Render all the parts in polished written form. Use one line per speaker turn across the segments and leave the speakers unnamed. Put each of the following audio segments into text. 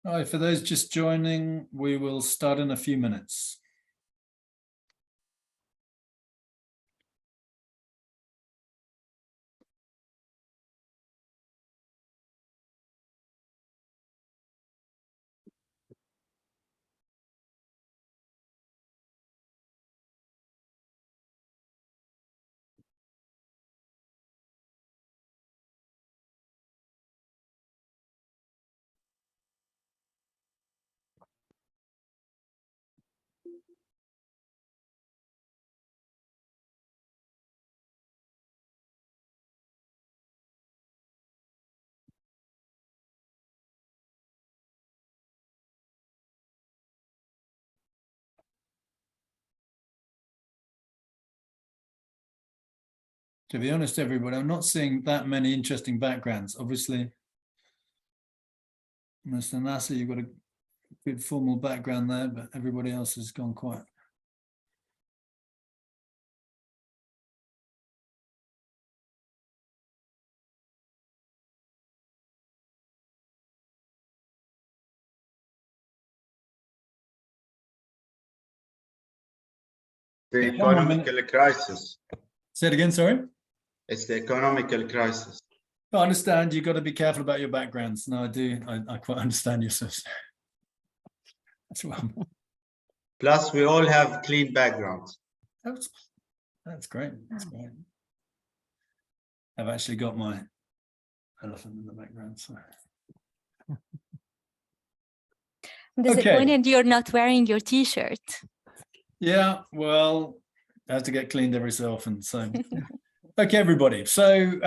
All right, for those just joining, we will start in a few minutes. To be honest, everybody, I'm not seeing that many interesting backgrounds. Obviously, Mr. Nassar, you've got a good formal background there, but everybody else has gone quiet.
The economical crisis.
Say it again, sorry?
It's the economical crisis.
I understand you've got to be careful about your backgrounds. No, I do. I quite understand Youssef. That's one.
Plus, we all have clean backgrounds.
That's great. That's great. I've actually got my elephant in the background. So.
I'm disappointed you're not wearing your T-shirt.
Yeah, well, I have to get cleaned every so often. So, okay, everybody. So,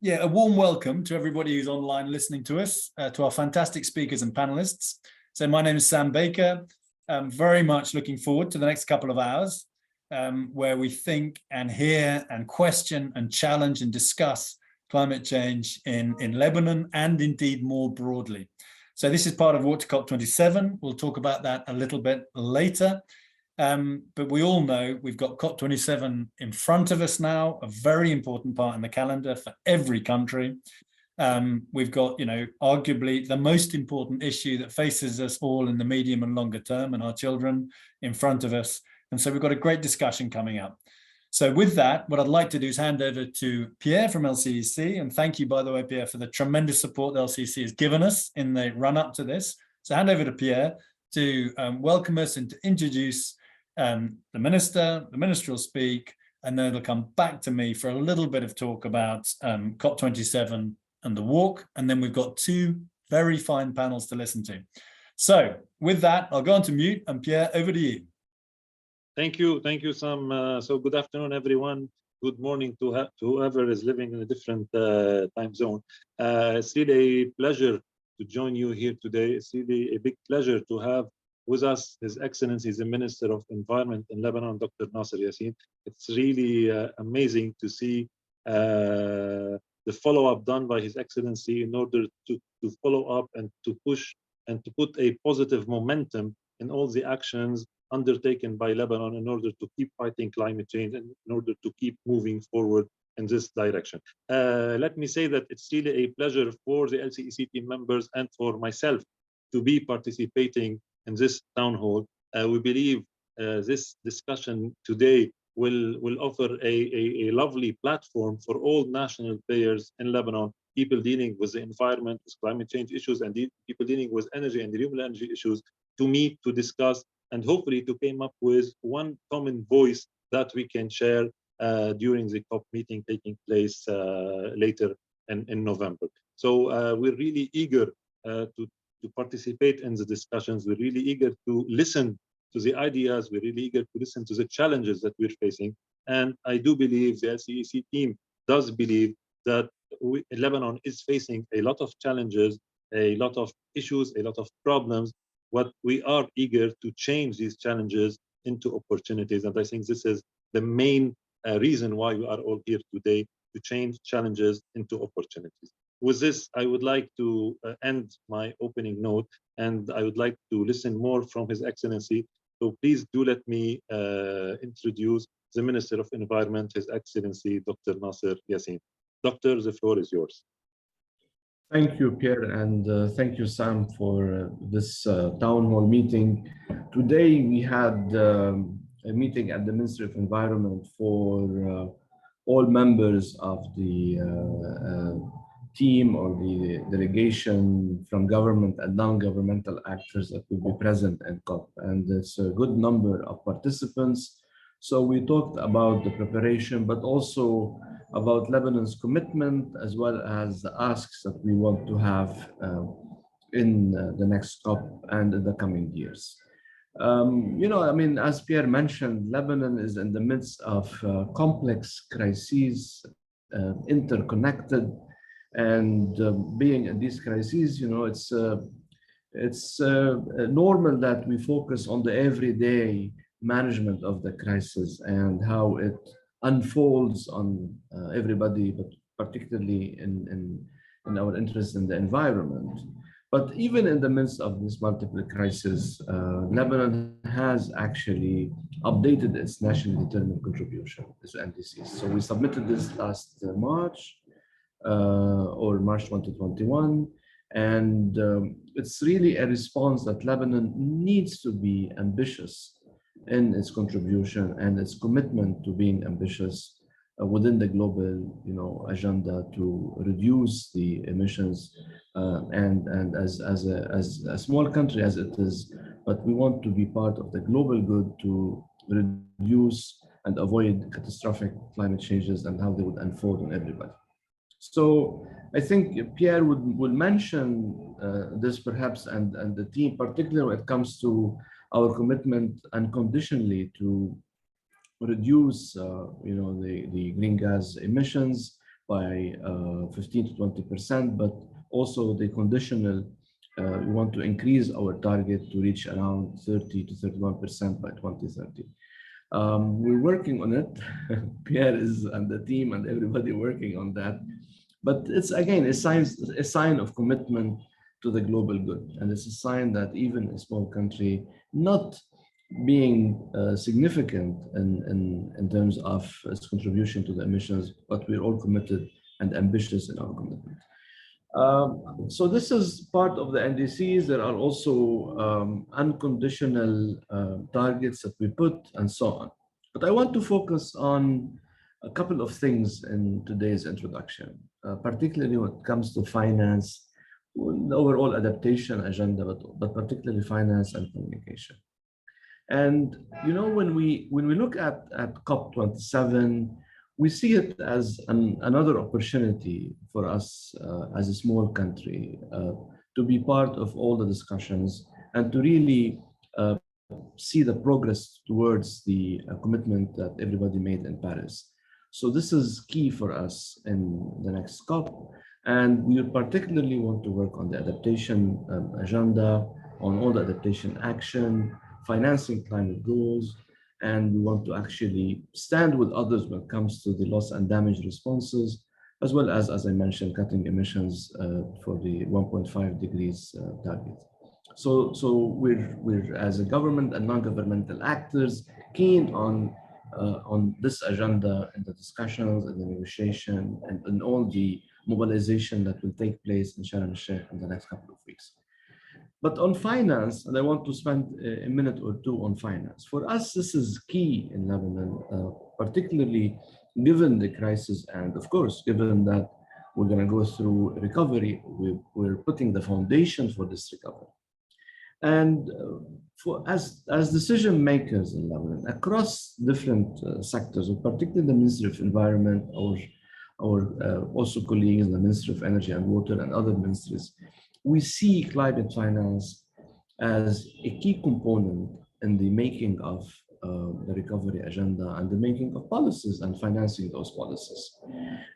yeah, a warm welcome to everybody who's online listening to us, to our fantastic speakers and panelists. So my name is Sam Baker. I'm very much looking forward to the next couple of hours where we think and hear and question and challenge and discuss climate change in Lebanon and indeed more broadly. So this is part of Walk2COP27. We'll talk about that a little bit later. But we all know we've got COP27 in front of us now, a very important part in the calendar for every country. We've got, you know, arguably the most important issue that faces us all in the medium and longer term and our children in front of us. And so we've got a great discussion coming up. So with that, what I'd like to do is hand over to Pierre from LCEC. And thank you, by the way, Pierre, for the tremendous support the LCEC has given us in the run up to this. So hand over to Pierre to welcome us and to introduce the minister will speak, and then it'll come back to me for a little bit of talk about COP27 and the walk. And then we've got two very fine panels to listen to. So with that, I'll go on to mute, and Pierre, over to you.
Thank you, Sam. So good afternoon, everyone. Good morning to whoever is living in a different time zone. It's really a pleasure to join you here today. It's really a big pleasure to have with us His Excellency, the Minister of Environment in Lebanon, Dr. Nasser Yassin. It's really amazing to see the follow-up done by His Excellency in order to follow up and to push and to put a positive momentum in all the actions undertaken by Lebanon in order to keep fighting climate change and in order to keep moving forward in this direction. Let me say that it's really a pleasure for the LCEC team members and for myself to be participating in this town hall. We believe this discussion today will offer a lovely platform for all national players in Lebanon, people dealing with the environment, with climate change issues, and people dealing with energy and renewable energy issues to meet, to discuss, and hopefully to come up with one common voice that we can share during the COP meeting taking place later in November. So we're really eager to participate in the discussions. We're really eager to listen to the ideas. We're really eager to listen to the challenges that we're facing. And I do believe the LCEC team does believe that Lebanon is facing a lot of challenges, a lot of issues, a lot of problems. What we are eager to change these challenges into opportunities. And I think this is the main reason why we are all here today, to change challenges into opportunities. With this, I would like to end my opening note, and I would like to listen more from His Excellency. So please do let me introduce the Minister of Environment, His Excellency, Dr. Nasser Yassin. Doctor, the floor is yours.
Thank you, Pierre, and thank you, Sam, for this town hall meeting. Today, we had a meeting at the Ministry of Environment for all members of the team or the delegation from government and non-governmental actors that will be present in COP. And it's a good number of participants. So we talked about the preparation, but also about Lebanon's commitment, as well as the asks that we want to have in the next COP and in the coming years. You know, I mean, as Pierre mentioned, Lebanon is in the midst of complex crises, interconnected, and being in these crises, you know, it's normal that we focus on the everyday management of the crisis and how it unfolds on everybody, but particularly in our interest in the environment. But even in the midst of this multiple crisis, Lebanon has actually updated its nationally determined contribution, its NDCs. So we submitted this last March, or March 2021. And it's really a response that Lebanon needs to be ambitious in its contribution and its commitment to being ambitious within the global, you know, agenda to reduce the emissions. And as a small country as it is, but we want to be part of the global good to reduce and avoid catastrophic climate changes and how they would unfold on everybody. So I think Pierre will mention this perhaps, and the team, particularly when it comes to our commitment unconditionally to reduce, you know, the green gas emissions by 15 to 20%, but also the conditional, we want to increase our target to reach around 30 to 31% by 2030. We're working on it. Pierre is and the team and everybody working on that. But it's again a sign of commitment to the global good, and it's a sign that even a small country, not being significant in terms of its contribution to the emissions, but we're all committed and ambitious in our commitment. So this is part of the NDCs. There are also unconditional targets that we put and so on. But I want to focus on a couple of things in today's introduction, particularly when it comes to finance, the overall adaptation agenda, but particularly finance and communication. And you know, when we look at COP27, we see it as another opportunity for us as a small country to be part of all the discussions and to really see the progress towards the commitment that everybody made in Paris. So this is key for us in the next COP. And we particularly want to work on the adaptation agenda, on all the adaptation action, financing climate goals, and we want to actually stand with others when it comes to the loss and damage responses, as well as I mentioned, cutting emissions for the 1.5 degrees target. So we're as a government and non-governmental actors keen on this agenda and the discussions and the negotiation and all the mobilization that will take place in Sharm el-Sheikh in the next couple of weeks. But on finance, and I want to spend a minute or two on finance. For us, this is key in Lebanon, particularly given the crisis and of course, given that we're going to go through recovery, we're putting the foundation for this recovery. And as decision makers in Lebanon across different sectors, particularly the Ministry of Environment, or also colleagues in the Ministry of Energy and Water and other ministries, we see climate finance as a key component in the making of the recovery agenda and the making of policies and financing those policies.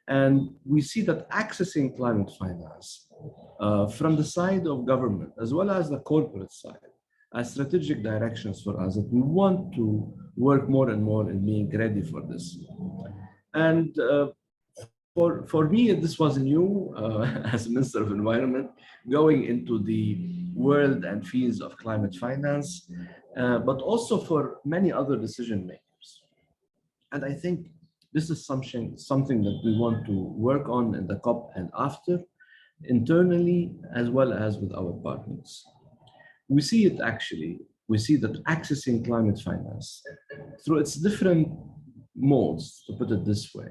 And we see that accessing climate finance from the side of government, as well as the corporate side, as strategic directions for us, that we want to work more and more in being ready for this. And for me, this was new as Minister of Environment, going into the world and fields of climate finance, but also for many other decision makers. And I think this is something that we want to work on in the COP and after. internally as well as with our partners. We see it actually, we see that accessing climate finance through its different modes, to put it this way,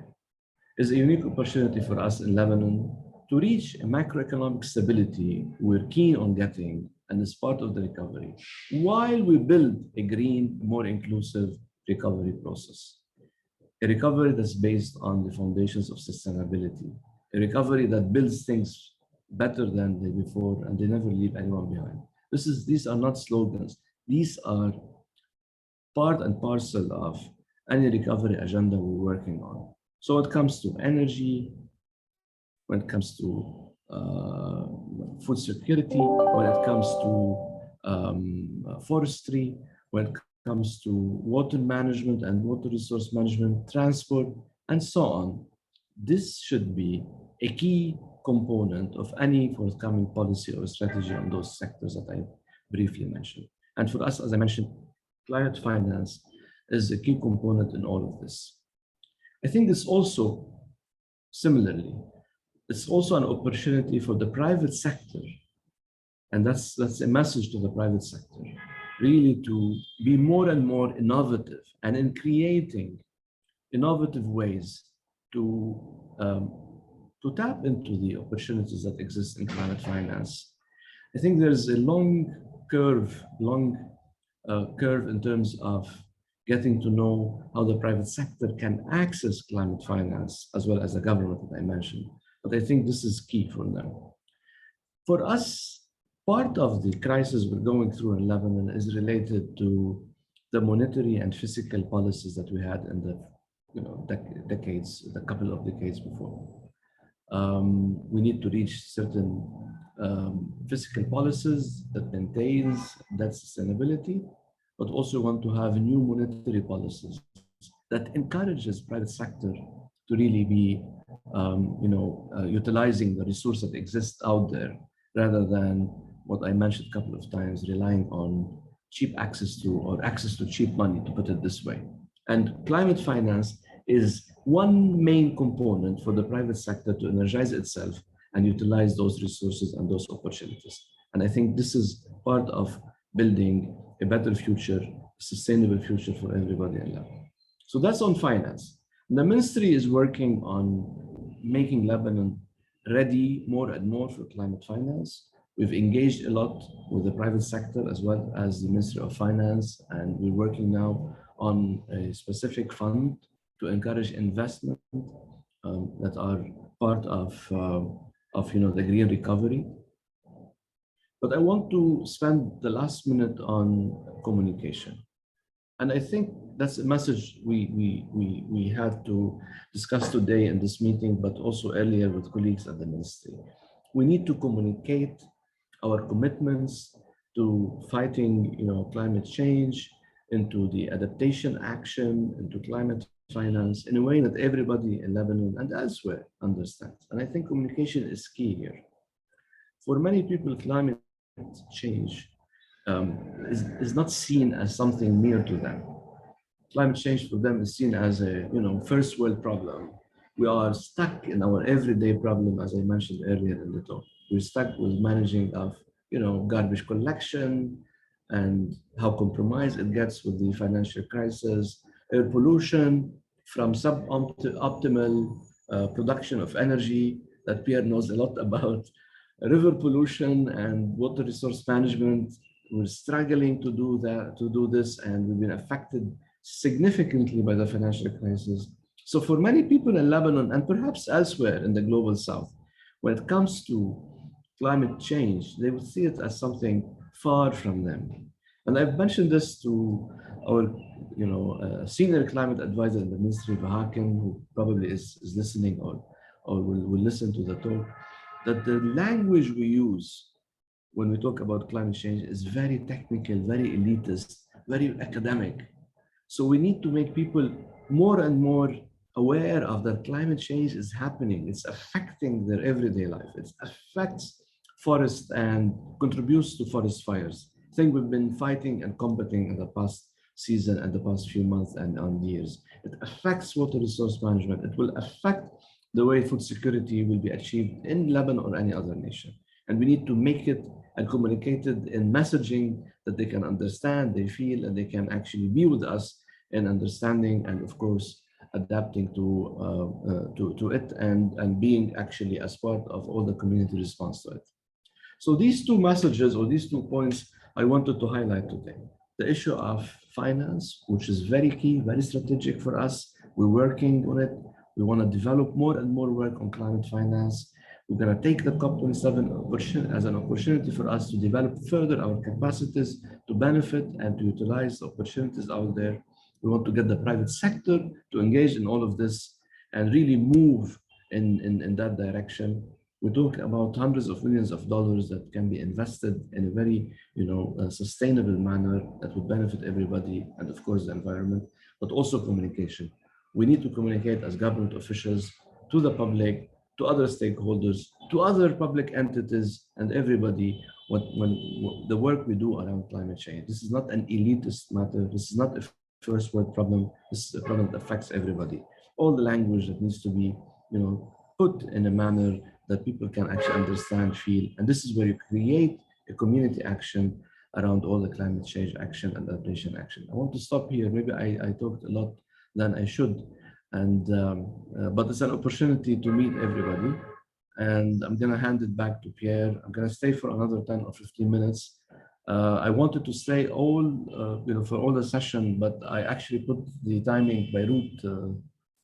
is a unique opportunity for us in Lebanon to reach a macroeconomic stability we're keen on getting and is part of the recovery, while we build a green, more inclusive recovery process. A recovery that's based on the foundations of sustainability, a recovery that builds things better than they before and they never leave anyone behind. These are not slogans. These are part and parcel of any recovery agenda we're working on. So when it comes to energy, when it comes to food security, when it comes to forestry, when it comes to water management and water resource management, transport, and so on, this should be a key component of any forthcoming policy or strategy on those sectors that I briefly mentioned. And for us, as I mentioned, climate finance is a key component in all of this. I think this also, similarly, it's also an opportunity for the private sector, and that's a message to the private sector, really to be more and more innovative and in creating innovative ways to tap into the opportunities that exist in climate finance. I think there's a long curve in terms of getting to know how the private sector can access climate finance as well as the government that I mentioned. But I think this is key for them. For us, part of the crisis we're going through in Lebanon is related to the monetary and fiscal policies that we had in the couple of decades before. We need to reach certain fiscal policies that maintains that sustainability, but also want to have new monetary policies that encourages private sector to really be utilizing the resource that exists out there, rather than what I mentioned a couple of times, relying on cheap access to cheap money, to put it this way. And climate finance is one main component for the private sector to energize itself and utilize those resources and those opportunities. And I think this is part of building a better future, a sustainable future for everybody in Lebanon. So that's on finance. The ministry is working on making Lebanon ready more and more for climate finance. We've engaged a lot with the private sector as well as the Ministry of Finance, and we're working now on a specific fund to encourage investment that are part of the green recovery. But I want to spend the last minute on communication. And I think that's a message we had to discuss today in this meeting, but also earlier with colleagues at the ministry. We need to communicate our commitments to fighting climate change, into the adaptation action, into climate finance in a way that everybody in Lebanon and elsewhere understands. And I think communication is key here. For many people, climate change is not seen as something near to them. Climate change for them is seen as a first world problem. We are stuck in our everyday problem, as I mentioned earlier in the talk. We're stuck with managing of garbage collection and how compromised it gets with the financial crisis, air pollution from suboptimal production of energy that Pierre knows a lot about, river pollution and water resource management. We're struggling to do this, and we've been affected significantly by the financial crisis. So for many people in Lebanon and perhaps elsewhere in the global south, when it comes to climate change, they would see it as something far from them. And I've mentioned this to our senior climate advisor in the Ministry of Hakim, who probably is listening or will listen to the talk, that the language we use when we talk about climate change is very technical, very elitist, very academic. So we need to make people more and more aware of that climate change is happening. It's affecting their everyday life. It affects forests and contributes to forest fires. I think we've been fighting and combating in the past season and the past few months and years. It affects water resource management. It will affect the way food security will be achieved in Lebanon or any other nation. And we need to make it and communicate it in messaging that they can understand, they feel, and they can actually be with us in understanding and, of course, adapting to it and being actually as part of all the community response to it. So these two messages or these 2 points I wanted to highlight today. The issue of finance, which is very key, very strategic for us. We're working on it. We want to develop more and more work on climate finance. We're going to take the COP27 as an opportunity for us to develop further our capacities to benefit and to utilize opportunities out there. We want to get the private sector to engage in all of this and really move in that direction. We talk about hundreds of millions of dollars that can be invested in a very, sustainable manner that would benefit everybody and, of course, the environment, but also communication. We need to communicate as government officials to the public, to other stakeholders, to other public entities, and everybody when the work we do around climate change. This is not an elitist matter. This is not a first world problem. This is a problem that affects everybody. All the language that needs to be, put in a manner that people can actually understand, feel, and this is where you create a community action around all the climate change action and adaptation action. I want to stop here. Maybe I talked a lot than I should, and but it's an opportunity to meet everybody. And I'm going to hand it back to Pierre. I'm going to stay for another 10 or 15 minutes. I wanted to stay all, for all the session, but I actually put the timing by route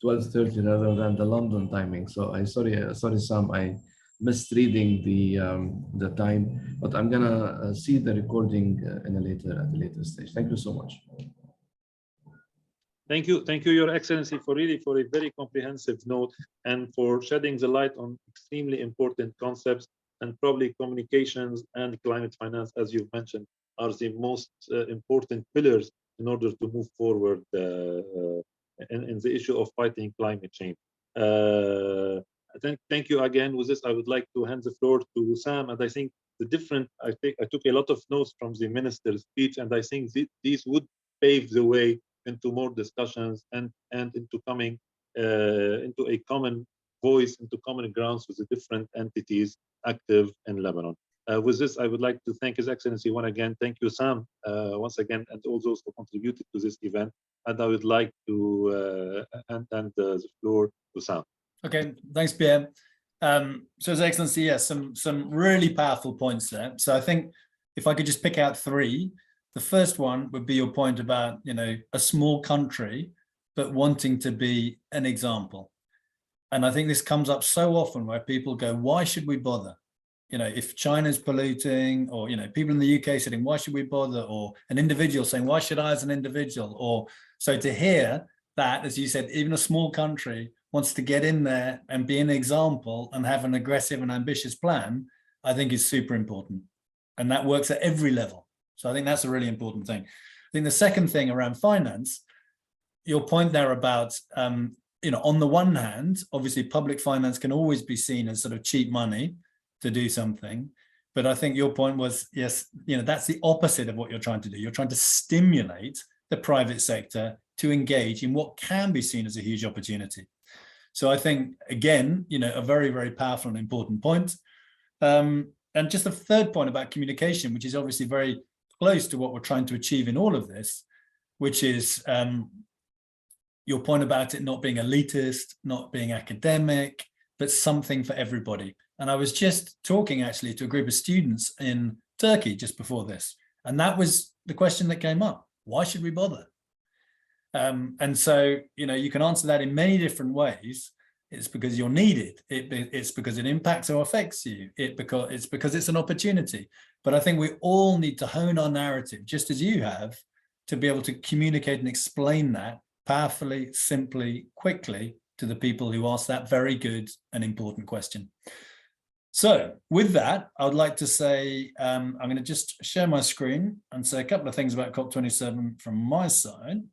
12:30 rather than the London timing. So sorry, Sam, I misreading the time, but I'm gonna see the recording at a later stage. Thank you so much.
Thank you, Your Excellency, for a very comprehensive note and for shedding the light on extremely important concepts. And probably communications and climate finance, as you've mentioned, are the most important pillars in order to move forward in the issue of fighting climate change. Thank you again. With this, I would like to hand the floor to Sam. And I think I took a lot of notes from the minister's speech, and I think these would pave the way into more discussions and into coming into a common voice, into common grounds with the different entities active in Lebanon. With this, I would like to thank His Excellency once again. Thank you, Sam, once again, and all those who contributed to this event. And I would like to hand the floor to Sam.
Okay, thanks, Pierre. So His Excellency, yes, some really powerful points there. So I think if I could just pick out 3, the first one would be your point about, a small country, but wanting to be an example. And I think this comes up so often where people go, why should we bother? If China's polluting, or, people in the UK saying, why should we bother? Or an individual saying, why should I as an individual? Or so to hear that, as you said, even a small country wants to get in there and be an example and have an aggressive and ambitious plan, I think is super important. And that works at every level. So I think that's a really important thing. I think the second thing around finance, your point there about, on the one hand, obviously public finance can always be seen as sort of cheap money to do something. But I think your point was, yes, that's the opposite of what you're trying to do. You're trying to stimulate the private sector to engage in what can be seen as a huge opportunity. So I think, again, a very, very powerful and important point. And just the third point about communication, which is obviously very close to what we're trying to achieve in all of this, which is your point about it not being elitist, not being academic, but something for everybody. And I was just talking actually to a group of students in Turkey just before this, and that was the question that came up. Why should we bother? And so, you can answer that in many different ways. It's because you're needed. It's because it impacts or affects you. It's because it's an opportunity. But I think we all need to hone our narrative, just as you have, to be able to communicate and explain that powerfully, simply, quickly to the people who ask that very good and important question. So with that, I would like to say, I'm going to just share my screen and say a couple of things about COP27 from my side.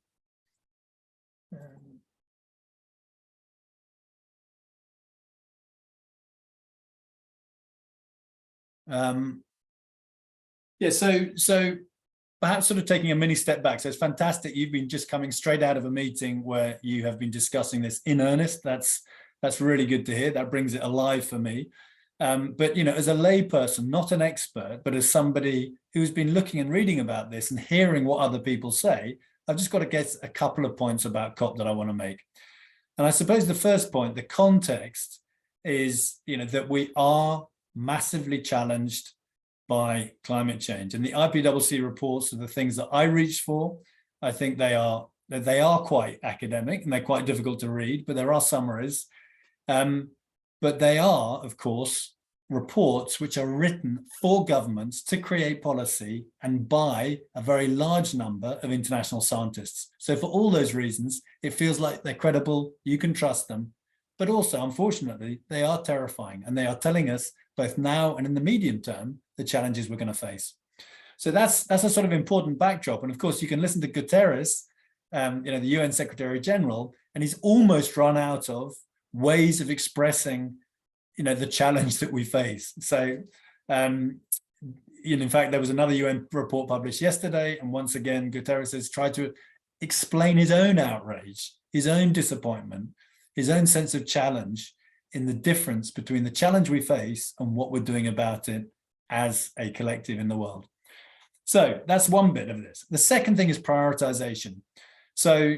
So perhaps sort of taking a mini step back. So it's fantastic. You've been just coming straight out of a meeting where you have been discussing this in earnest. That's really good to hear. That brings it alive for me. But, you know, as a layperson, not an expert, but as somebody who's been looking and reading about this and hearing what other people say, I've just got to get a couple of points about COP that I want to make. And I suppose the first point, the context is, you know, that we are massively challenged by climate change. And the IPCC reports are the things that I reach for. I think they are quite academic and they're quite difficult to read, but there are summaries. But they are, of course, reports which are written for governments to create policy and by a very large number of international scientists. So for all those reasons, it feels like they're credible, you can trust them, but also, unfortunately, they are terrifying and they are telling us both now and in the medium term, the challenges we're going to face. So that's a sort of important backdrop. And of course, you can listen to Guterres, you know, the UN Secretary General, and he's almost run out of ways of expressing, you know, the challenge that we face. So, in fact, there was another UN report published yesterday, and once again, Guterres has tried to explain his own outrage, his own disappointment, his own sense of challenge in the difference between the challenge we face and what we're doing about it as a collective in the world. So that's one bit of this. The second thing is prioritization. So,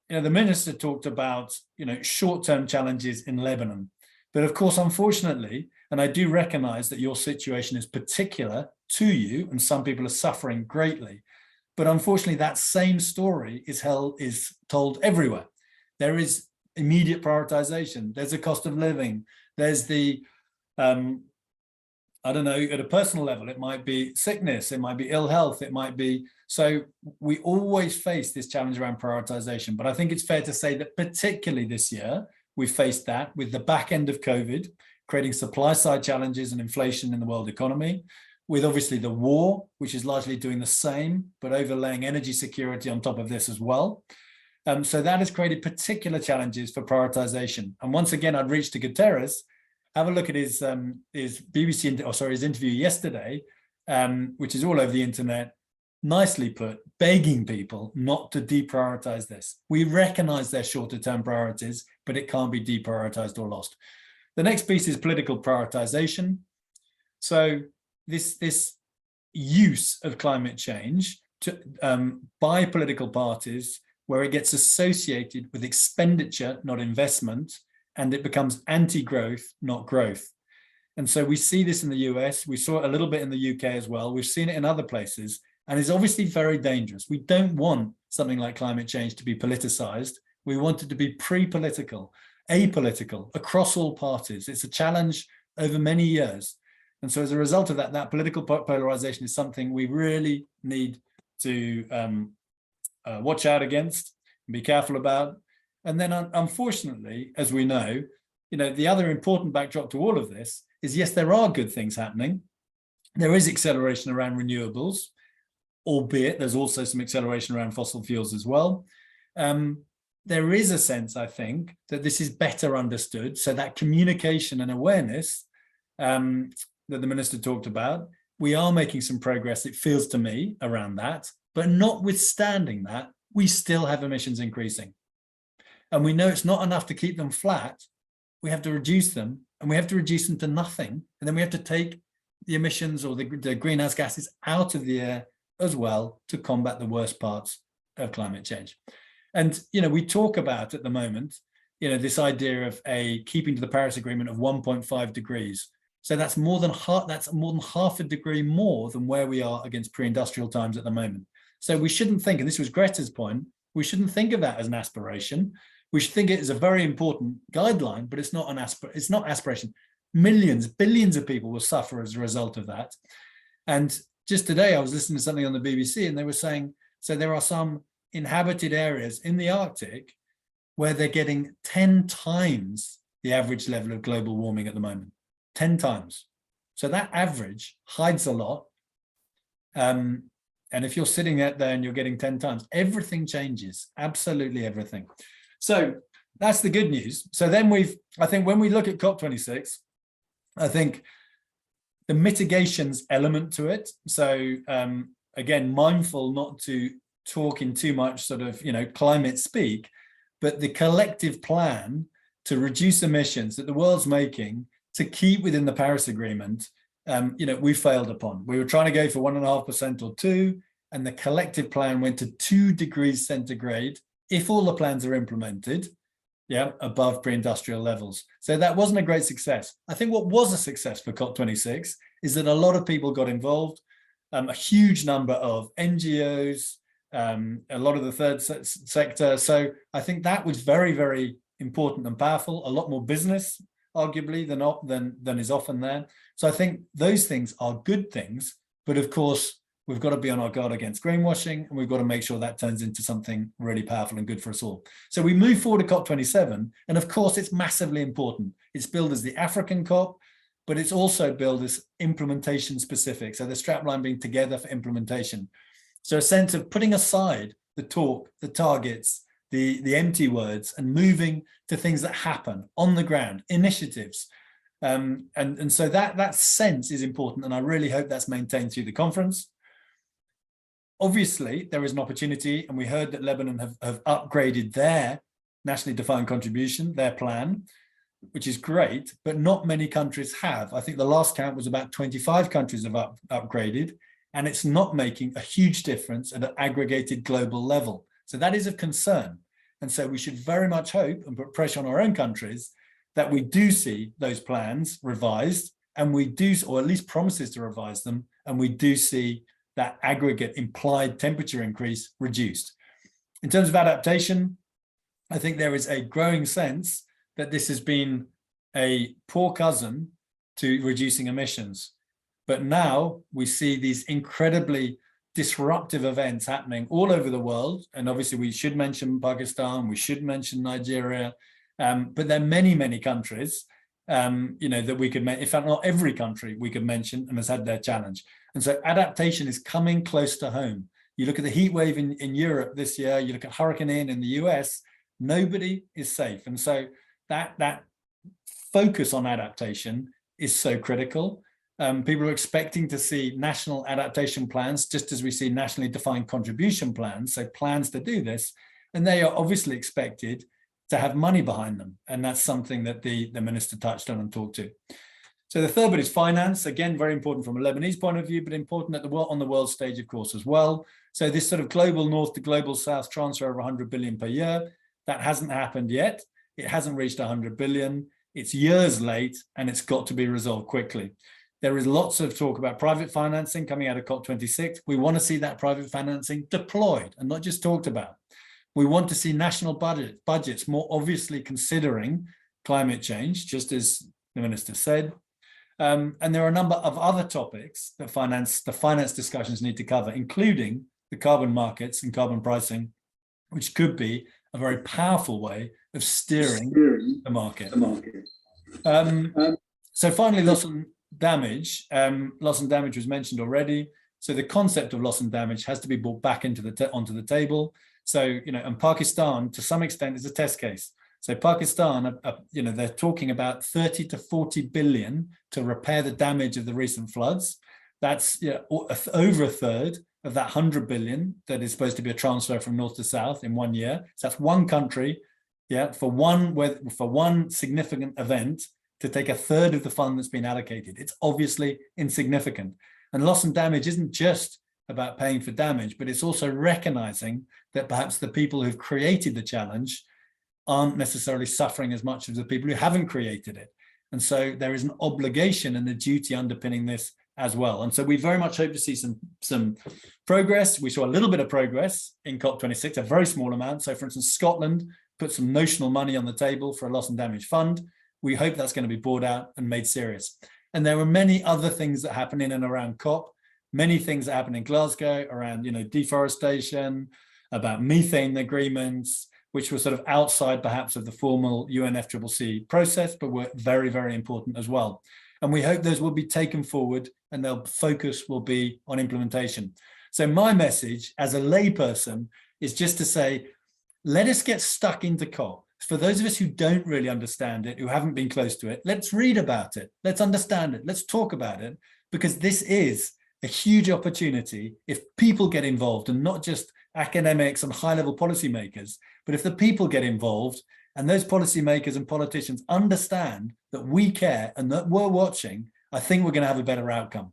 you know, the minister talked about, you know, short-term challenges in Lebanon. But of course, unfortunately, and I do recognize that your situation is particular to you and some people are suffering greatly. But unfortunately, that same story is told everywhere. There is immediate prioritization. There's a cost of living. There's the, I don't know, at a personal level, it might be sickness, it might be ill health, it might be, so we always face this challenge around prioritization. But I think it's fair to say that particularly this year, we faced that with the back end of COVID, creating supply side challenges and inflation in the world economy, with obviously the war, which is largely doing the same, but overlaying energy security on top of this as well. So that has created particular challenges for prioritization. And once again, I'd reach to Guterres, have a look at his his interview yesterday, which is all over the internet, nicely put, begging people not to deprioritize this. We recognize their shorter term priorities, but it can't be deprioritized or lost. The next piece is political prioritization. So this use of climate change by political parties, where it gets associated with expenditure, not investment, and it becomes anti-growth, not growth. And so we see this in the US, we saw it a little bit in the UK as well, we've seen it in other places, and it's obviously very dangerous. We don't want something like climate change to be politicized. We want it to be pre-political, apolitical, across all parties. It's a challenge over many years. And so as a result of that, that political polarization is something we really need to watch out against and be careful about. And then unfortunately, as we know, the other important backdrop to all of this is, yes, there are good things happening. There is acceleration around renewables, albeit there's also some acceleration around fossil fuels as well. There is a sense, I think, that this is better understood. So that communication and awareness that the minister talked about, we are making some progress, it feels to me, around that. But notwithstanding that, we still have emissions increasing. And we know it's not enough to keep them flat. We have to reduce them, and we have to reduce them to nothing. And then we have to take the emissions or the greenhouse gases out of the air as well to combat the worst parts of climate change. And, we talk about at the moment, this idea of keeping to the Paris Agreement of 1.5 degrees. So that's more than half a degree more than where we are against pre-industrial times at the moment. So we shouldn't think, and this was Greta's point, we shouldn't think of that as an aspiration. We should think it as a very important guideline, but it's not aspiration. Millions, billions of people will suffer as a result of that. And just today, I was listening to something on the BBC, and they were saying, so there are some inhabited areas in the Arctic where they're getting 10 times the average level of global warming at the moment, 10 times. So that average hides a lot. And if you're sitting out there and you're getting 10 times, everything changes, absolutely everything. So that's the good news. So then I think when we look at COP26, I think the mitigations element to it. So again, mindful not to talk in too much sort of, climate speak, but the collective plan to reduce emissions that the world's making to keep within the Paris Agreement, we failed upon. We were trying to go for 1.5% or 2%, and the collective plan went to 2 degrees centigrade if all the plans are implemented, above pre-industrial levels. So that wasn't a great success. I think what was a success for COP26 is that a lot of people got involved, a huge number of NGOs, a lot of the third sector. So I think that was very, very important and powerful, a lot more business, arguably, than is often there. So I think those things are good things, but of course, we've got to be on our guard against greenwashing, and we've got to make sure that turns into something really powerful and good for us all. So we move forward to COP27, and of course, it's massively important. It's billed as the African COP, but it's also billed as implementation specific. So the strapline being together for implementation. So a sense of putting aside the talk, the targets, the empty words, and moving to things that happen on the ground, initiatives. And so that sense is important, and I really hope that's maintained through the conference. Obviously, there is an opportunity, and we heard that Lebanon have upgraded their nationally defined contribution, their plan, which is great, but not many countries have. I think the last count was about 25 countries have upgraded, and it's not making a huge difference at an aggregated global level. So that is of concern. And so we should very much hope and put pressure on our own countries that we do see those plans revised, and we do, or at least promises to revise them, and we do see that aggregate implied temperature increase reduced. In terms of adaptation, I think there is a growing sense that this has been a poor cousin to reducing emissions. But now we see these incredibly disruptive events happening all over the world. And obviously we should mention Pakistan, we should mention Nigeria, but there are many, many countries that we could mention. In fact, not every country we could mention and has had their challenge. And so adaptation is coming close to home. You look at the heat wave in Europe this year, you look at Hurricane Ian in the US, nobody is safe. And so that focus on adaptation is so critical. People are expecting to see national adaptation plans, just as we see nationally defined contribution plans, so plans to do this, and they are obviously expected to have money behind them. And that's something that the minister touched on and talked to. So the third bit is finance, again, very important from a Lebanese point of view, but important on the world stage, of course, as well. So this sort of global north to global south transfer of 100 billion per year, that hasn't happened yet. It hasn't reached 100 billion. It's years late, and it's got to be resolved quickly. There is lots of talk about private financing coming out of COP26. We want to see that private financing deployed and not just talked about. We want to see national budgets more obviously considering climate change, just as the minister said. And there are a number of other topics that the finance discussions need to cover, including the carbon markets and carbon pricing, which could be a very powerful way of steering the market. So finally, loss and damage. Loss and damage was mentioned already. So the concept of loss and damage has to be brought back onto the table. So, and Pakistan, to some extent, is a test case. So Pakistan, they're talking about 30 to 40 billion to repair the damage of the recent floods. That's over a third of that 100 billion that is supposed to be a transfer from north to south in 1 year. So that's one country, for one significant event to take a third of the fund that's been allocated. It's obviously insignificant. And loss and damage isn't just about paying for damage, but it's also recognizing that perhaps the people who've created the challenge aren't necessarily suffering as much as the people who haven't created it. And so there is an obligation and a duty underpinning this as well. And so we very much hope to see some progress. We saw a little bit of progress in COP26, a very small amount. So for instance, Scotland put some notional money on the table for a loss and damage fund. We hope that's going to be brought out and made serious. And there are many other things that happen in and around COP, many things that happen in Glasgow around, deforestation, about methane agreements, which were sort of outside perhaps of the formal UNFCCC process, but were very, very important as well. And we hope those will be taken forward and their focus will be on implementation. So my message as a layperson is just to say, let us get stuck into COP. For those of us who don't really understand it, who haven't been close to it, let's read about it, let's understand it, let's talk about it, because this is a huge opportunity if people get involved, and not just academics and high-level policymakers, but if the people get involved and those policymakers and politicians understand that we care and that we're watching, I think we're going to have a better outcome.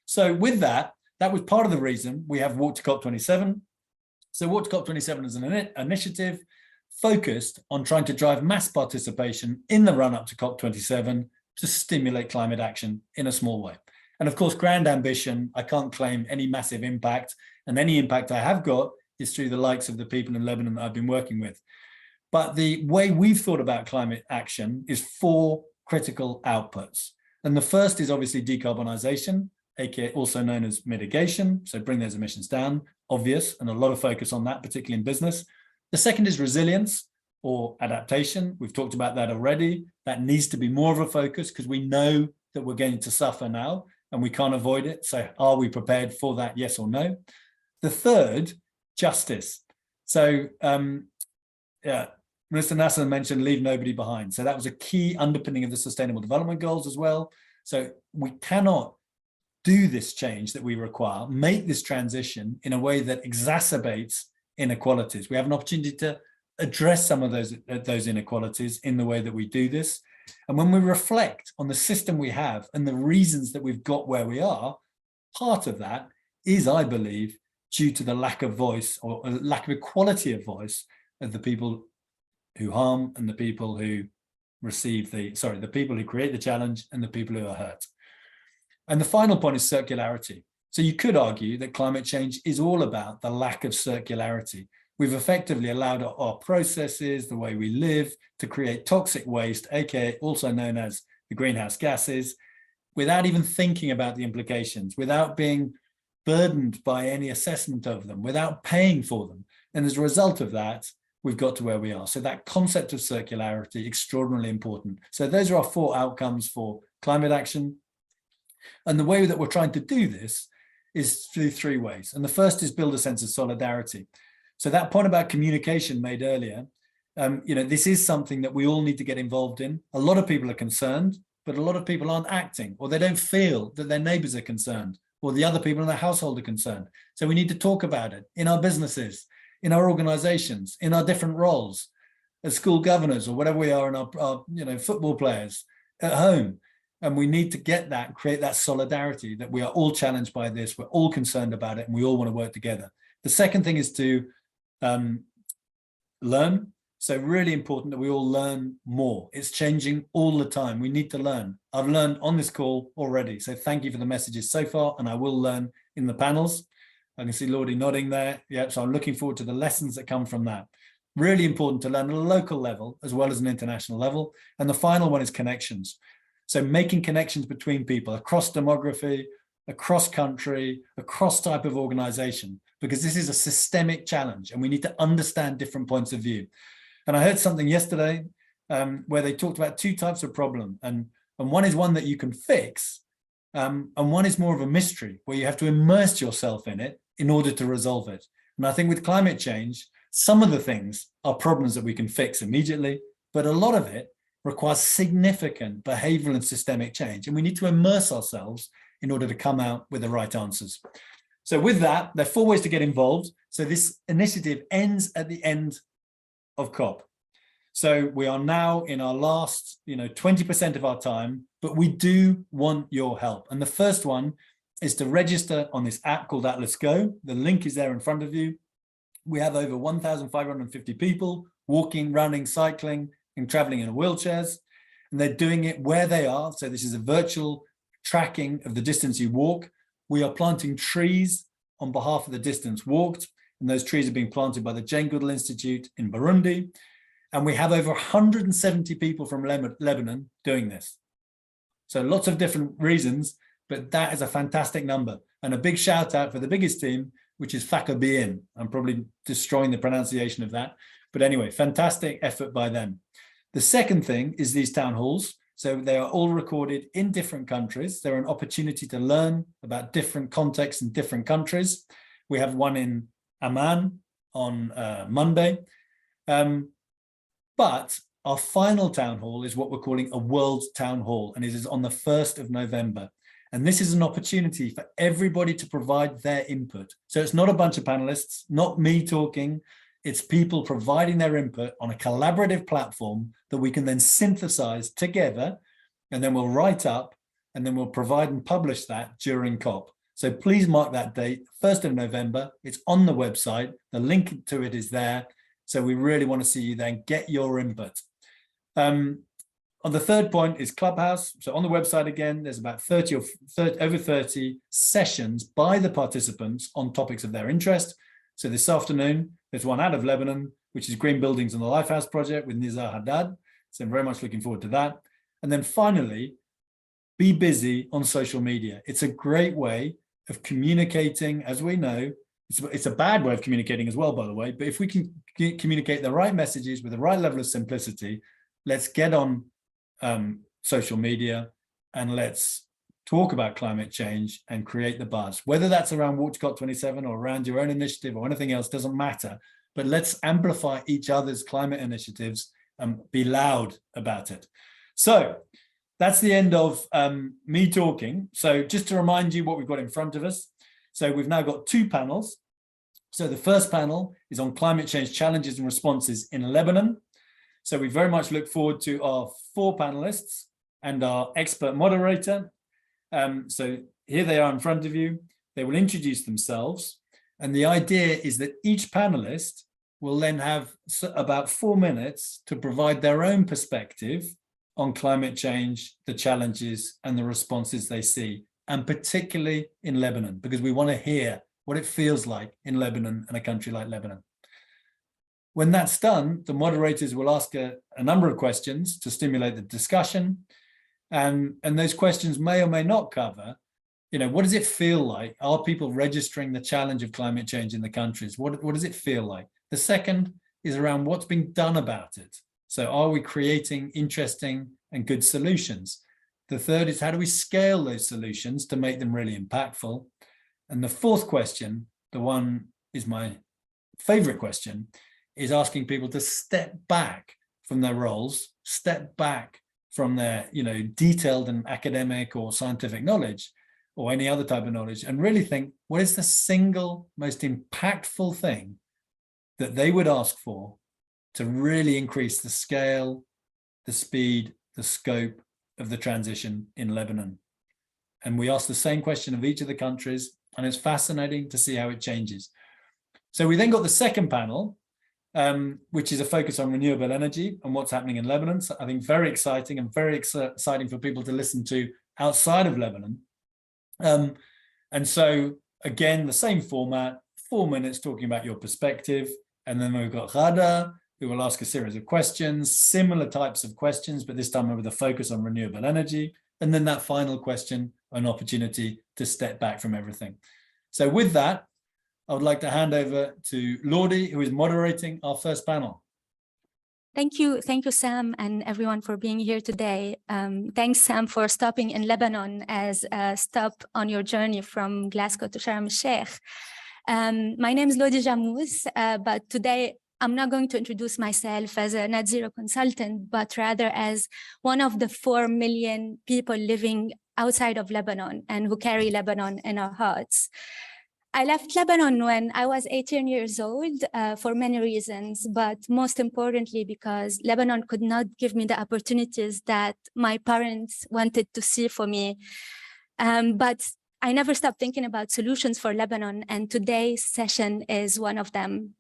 So with that, that was part of the reason we have Walk to COP27. So Walk to COP27 is an initiative focused on trying to drive mass participation in the run-up to COP27 to stimulate climate action in a small way. And of course, grand ambition, I can't claim any massive impact, and any impact I have got is through the likes of the people in Lebanon that I've been working with. But the way we've thought about climate action is 4 critical outputs. And the first is obviously decarbonisation, aka also known as mitigation, so bring those emissions down, obvious, and a lot of focus on that, particularly in business. The second is resilience or adaptation. We've talked about that already. That needs to be more of a focus because we know that we're going to suffer now and we can't avoid it. So are we prepared for that, yes or no? The third, justice. So yeah, Mr. Nassar mentioned leave nobody behind. So that was a key underpinning of the Sustainable Development Goals as well. So we cannot do this change that we require, make this transition in a way that exacerbates inequalities. We have an opportunity to address some of those inequalities in the way that we do this. And when we reflect on the system we have and the reasons that we've got where we are, part of that is, I believe, due to the lack of voice or lack of equality of voice of the people who harm and the people who receive the people who create the challenge and the people who are hurt. And the final point is circularity. So you could argue that climate change is all about the lack of circularity. We've effectively allowed our processes, the way we live, to create toxic waste, aka also known as the greenhouse gases, without even thinking about the implications, without being burdened by any assessment of them, without paying for them. And as a result of that, we've got to where we are. So that concept of circularity, extraordinarily important. So those are our 4 outcomes for climate action. And the way that we're trying to do this is through 3 ways. And the first is build a sense of solidarity. So that point about communication made earlier, this is something that we all need to get involved in. A lot of people are concerned, but a lot of people aren't acting, or they don't feel that their neighbors are concerned, or the other people in their household are concerned. So we need to talk about it in our businesses, in our organizations, in our different roles, as school governors or whatever we are, in our football players at home. And we need to get that, create that solidarity that we are all challenged by this, we're all concerned about it, and we all want to work together. The second thing is to learn. So really important that we all learn more. It's changing all the time. We need to learn. I've learned on this call already. So thank you for the messages so far, and I will learn in the panels. I can see Laudie nodding there. Yeah, so I'm looking forward to the lessons that come from that. Really important to learn at a local level as well as an international level. And the final one is connections. So making connections between people across demography, across country, across type of organization, because this is a systemic challenge and we need to understand different points of view. And I heard something yesterday where they talked about 2 types of problem. And one is one that you can fix, and one is more of a mystery where you have to immerse yourself in it in order to resolve it. And I think with climate change, some of the things are problems that we can fix immediately, but a lot of it requires significant behavioral and systemic change. And we need to immerse ourselves in order to come out with the right answers. So with that, there are 4 ways to get involved. So this initiative ends at the end of COP. So we are now in our last, 20% of our time, but we do want your help. And the first one is to register on this app called Atlas Go. The link is there in front of you. We have over 1,550 people walking, running, cycling, and traveling in wheelchairs. And they're doing it where they are. So this is a virtual tracking of the distance you walk. We are planting trees on behalf of the distance walked. And those trees are being planted by the Jane Goodall Institute in Burundi. And we have over 170 people from Lebanon doing this. So lots of different reasons, but that is a fantastic number. And a big shout out for the biggest team, which is Fakabien. I'm probably destroying the pronunciation of that. But anyway, fantastic effort by them. The second thing is these town halls. So they are all recorded in different countries. They're an opportunity to learn about different contexts in different countries. We have one in Amman on Monday. But our final town hall is what we're calling a World Town Hall, and it is on the 1st of November. And this is an opportunity for everybody to provide their input. So it's not a bunch of panelists, not me talking. It's people providing their input on a collaborative platform that we can then synthesize together, and then we'll write up, and then we'll provide and publish that during COP. So please mark that date, 1st of November. It's on the website. The link to it is there. So we really want to see you then. Get your input. On the third point is Clubhouse. So on the website again, there's about over 30 sessions by the participants on topics of their interest. So this afternoon, there's one out of Lebanon, which is Green Buildings and the Lifehouse Project with Nizar Haddad. So I'm very much looking forward to that. And then finally, be busy on social media. It's a great way of communicating, as we know. It's a bad way of communicating as well, by the way, but if we can communicate the right messages with the right level of simplicity, let's get on social media and let's talk about climate change and create the buzz. Whether that's around Walk2COP27 or around your own initiative or anything else, doesn't matter, but let's amplify each other's climate initiatives and be loud about it. So that's the end of me talking. So just to remind you what we've got in front of us. So we've now got 2 panels. So the first panel is on climate change challenges and responses in Lebanon. So we very much look forward to our 4 panelists and our expert moderator. So here they are in front of you. They will introduce themselves. And the idea is that each panelist will then have about 4 minutes to provide their own perspective on climate change, the challenges and the responses they see, and particularly in Lebanon, because we want to hear what it feels like in Lebanon and a country like Lebanon. When that's done, the moderators will ask a number of questions to stimulate the discussion. And those questions may or may not cover, what does it feel like? Are people registering the challenge of climate change in the countries? What does it feel like? The second is around what's being done about it. So are we creating interesting and good solutions? The third is how do we scale those solutions to make them really impactful? And the fourth question, the one is my favorite question, is asking people to step back from their roles, step back from their, detailed and academic or scientific knowledge or any other type of knowledge, and really think, what is the single most impactful thing that they would ask for to really increase the scale, the speed, the scope of the transition in Lebanon? And we ask the same question of each of the countries, and it's fascinating to see how it changes. So we then got the second panel, which is a focus on renewable energy and what's happening in Lebanon. So I think very exciting and very exciting for people to listen to outside of Lebanon. And so again, the same format, 4 minutes talking about your perspective. And then we've got Ghada, who will ask a series of questions, similar types of questions, but this time with a focus on renewable energy. And then that final question, an opportunity to step back from everything. So with that, I would like to hand over to Laudie, who is moderating our first panel.
Thank you, Sam, and everyone for being here today. Thanks, Sam, for stopping in Lebanon as a stop on your journey from Glasgow to Sharm el-Sheikh. My name is Laudie Jamous, but today I'm not going to introduce myself as a net zero consultant, but rather as one of the 4 million people living outside of Lebanon and who carry Lebanon in our hearts. I left Lebanon when I was 18 years old for many reasons, but most importantly because Lebanon could not give me the opportunities that my parents wanted to see for me. But I never stopped thinking about solutions for Lebanon, and today's session is one of them.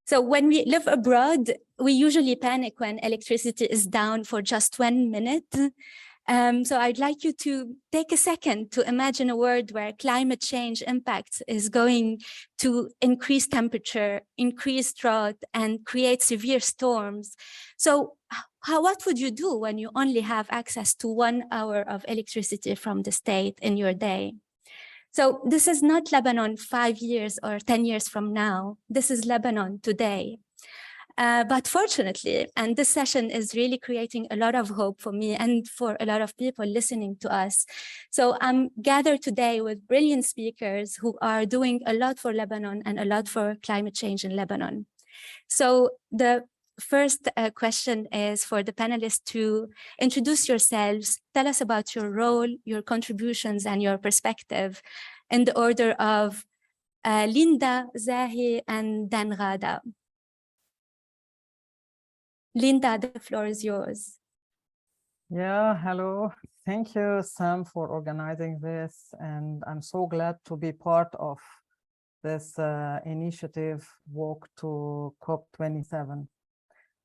So when we live abroad, we usually panic when electricity is down for just 1 minute. So I'd like you to take a second to imagine a world where climate change impact is going to increase temperature, increase drought, and create severe storms. So what would you do when you only have access to 1 hour of electricity from the state in your day? So this is not Lebanon 5 years or 10 years from now. This is Lebanon today. But fortunately, and this session is really creating a lot of hope for me and for a lot of people listening to us. So I'm gathered today with brilliant speakers who are doing a lot for Lebanon and a lot for climate change in Lebanon. So the first question is for the panelists to introduce yourselves, tell us about your role, your contributions, and your perspective in the order of Linda, Zahi, and then Ghada. Linda, the floor is yours.
Yeah, hello. Thank you, Sam, for organizing this. And I'm so glad to be part of this initiative, Walk to COP27.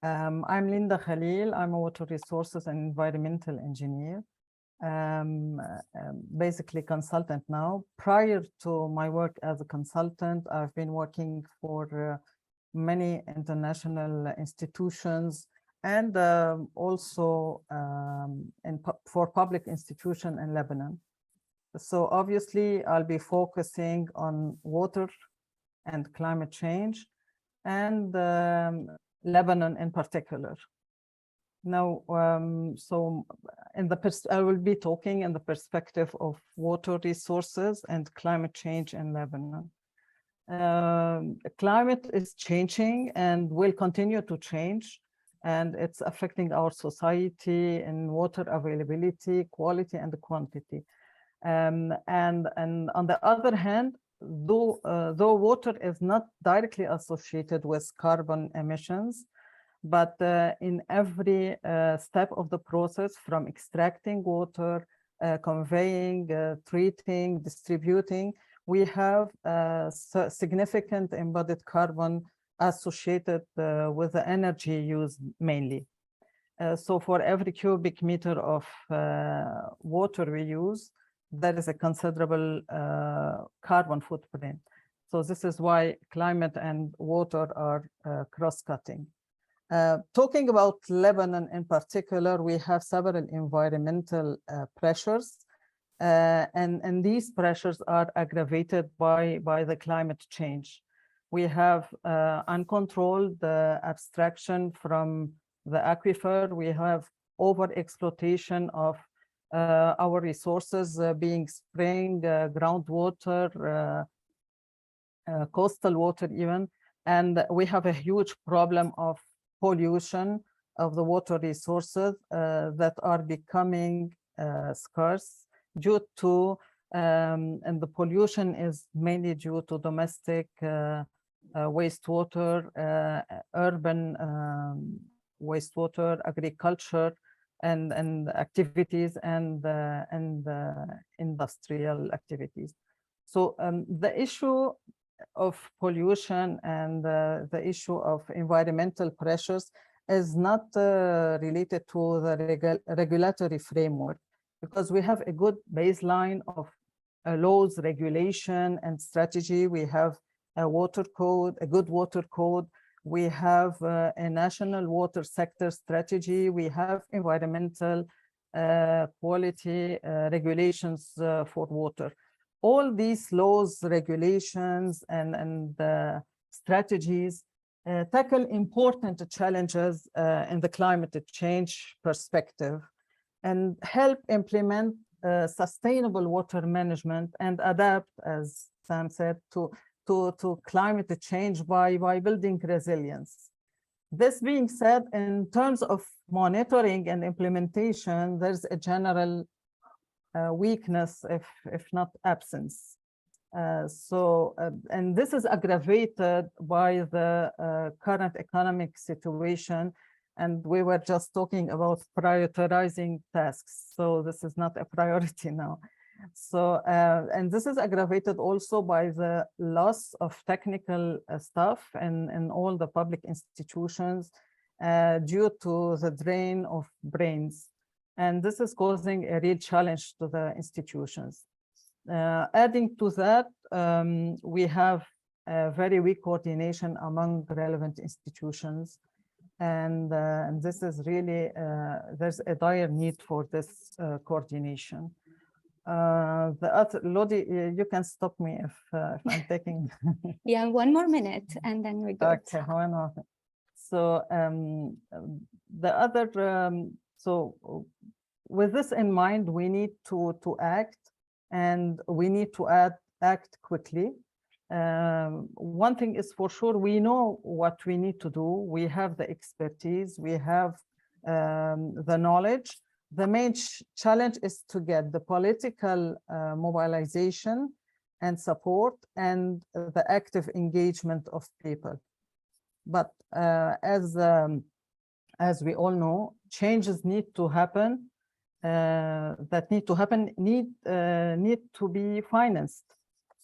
I'm Linda Khalil. I'm a water resources and environmental engineer, basically consultant now. Prior to my work as a consultant, I've been working for many international institutions and also for public institutions in Lebanon. So obviously, I'll be focusing on water and climate change and Lebanon in particular. Now, so I will be talking in the perspective of water resources and climate change in Lebanon. Climate is changing and will continue to change, and it's affecting our society in water availability, quality, and quantity. And on the other hand, though water is not directly associated with carbon emissions, but in every step of the process, from extracting water, conveying, treating, distributing, we have significant embodied carbon associated with the energy used mainly. So for every cubic meter of water we use, there is a considerable carbon footprint. So this is why climate and water are cross-cutting. Talking about Lebanon in particular, we have several environmental pressures, and these pressures are aggravated by the climate change. We have uncontrolled abstraction from the aquifer. We have over-exploitation of our resources, being spring, groundwater, coastal water even, and we have a huge problem of pollution of the water resources that are becoming scarce due to, and the pollution is mainly due to domestic wastewater, urban wastewater, agriculture, and activities, and industrial activities. So the issue of pollution and the issue of environmental pressures is not related to the regulatory framework, because we have a good baseline of laws, regulation, and strategy. We have a water code, a good water code. We have a national water sector strategy. We have environmental quality regulations for water. All these laws, regulations, and strategies tackle important challenges in the climate change perspective and help implement sustainable water management and adapt, as Sam said, to climate change by building resilience. This being said, in terms of monitoring and implementation, there's a general weakness, if not absence. And this is aggravated by the current economic situation. And we were just talking about prioritizing tasks. So this is not a priority now. So, and this is aggravated also by the loss of technical staff in all the public institutions due to the drain of brains. And this is causing a real challenge to the institutions. Adding to that, we have a very weak coordination among relevant institutions. And this is really, there's a dire need for this coordination. The other, Laudie, you can stop me if I'm taking.
Yeah, 1 more minute and then we go.
Okay, so the other, so with this in mind, we need to act, and we need to act quickly. One thing is for sure, we know what we need to do. We have the expertise, we have the knowledge. The main challenge is to get the political mobilization and support and the active engagement of people. But as as we all know, changes need to happen, need to be financed.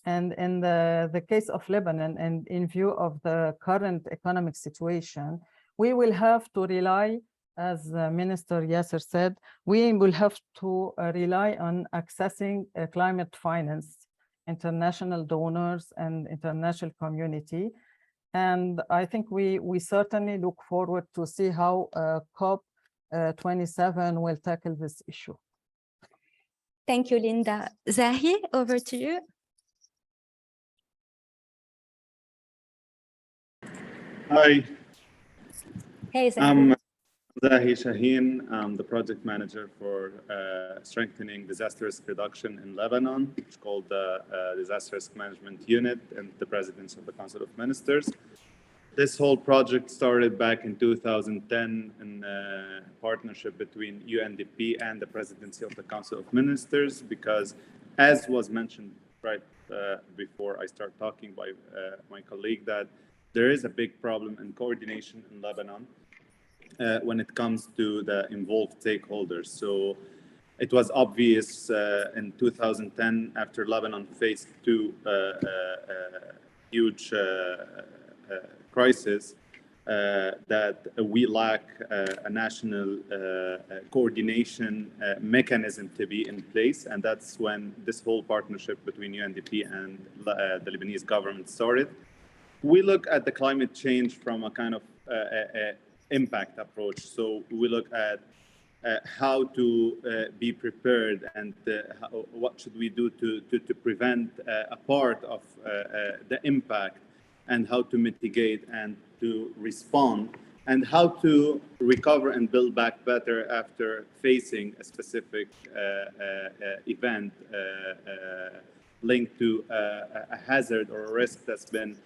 And in the case of Lebanon, and in view of the current economic situation, we will have to rely, as Minister Yasser said, we will have to rely on accessing climate finance, international donors and international community. And I think we certainly look forward to see how COP27 will tackle this issue.
Thank you, Linda. Zahi, over to you.
Hi,
Hey, Zahi.
I'm Zahi Chahine. I'm the project manager for strengthening disaster risk reduction in Lebanon. It's called the Disaster Risk Management Unit and the Presidency of the Council of Ministers. This whole project started back in 2010 in a partnership between UNDP and the Presidency of the Council of Ministers, because as was mentioned right before I start talking by my colleague, that there is a big problem in coordination in Lebanon when it comes to the involved stakeholders. So it was obvious in 2010, after Lebanon faced two huge crises, that we lack a national coordination mechanism to be in place. And that's when this whole partnership between UNDP and the Lebanese government started. We look at the climate change from a kind of impact approach. So we look at how to be prepared and what should we do to prevent a part of the impact, and how to mitigate and to respond, and how to recover and build back better after facing a specific event linked to a hazard or a risk that's been